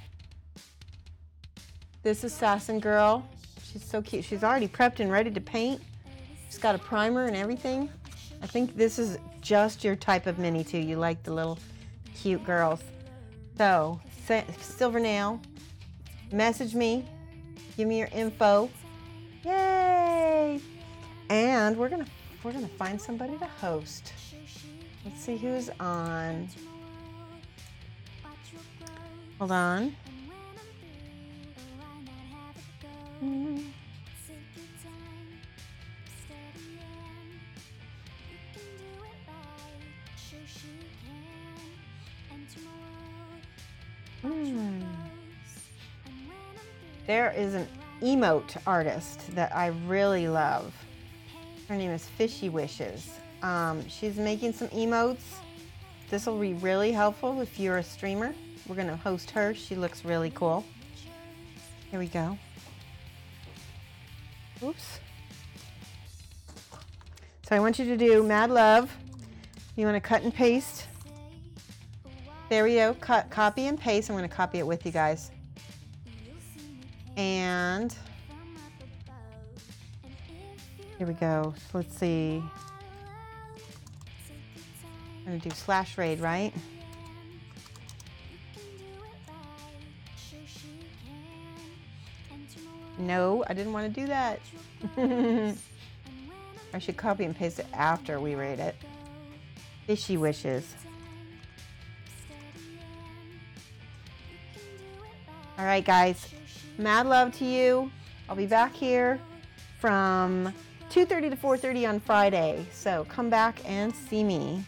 This assassin girl, she's so cute. She's already prepped and ready to paint. She's got a primer and everything. I think this is just your type of mini too. You like the little cute girls. So, Silvernail, message me, give me your info. Yay! And we're gonna find somebody to host. Let's see who's on. Hold on. There is an emote artist that I really love. Her name is Fishy Wishes. She's making some emotes. This will be really helpful if you're a streamer. We're gonna host her. She looks really cool. Here we go. Oops. So I want you to do Mad Love. You wanna cut and paste. There we go, copy and paste. I'm gonna copy it with you guys. And here we go. So let's see. I'm gonna do slash raid, right? No, I didn't want to do that. I should copy and paste it after we raid it. Fishy Wishes. All right, guys. Mad love to you. I'll be back here from 2:30 to 4:30 on Friday. So come back and see me.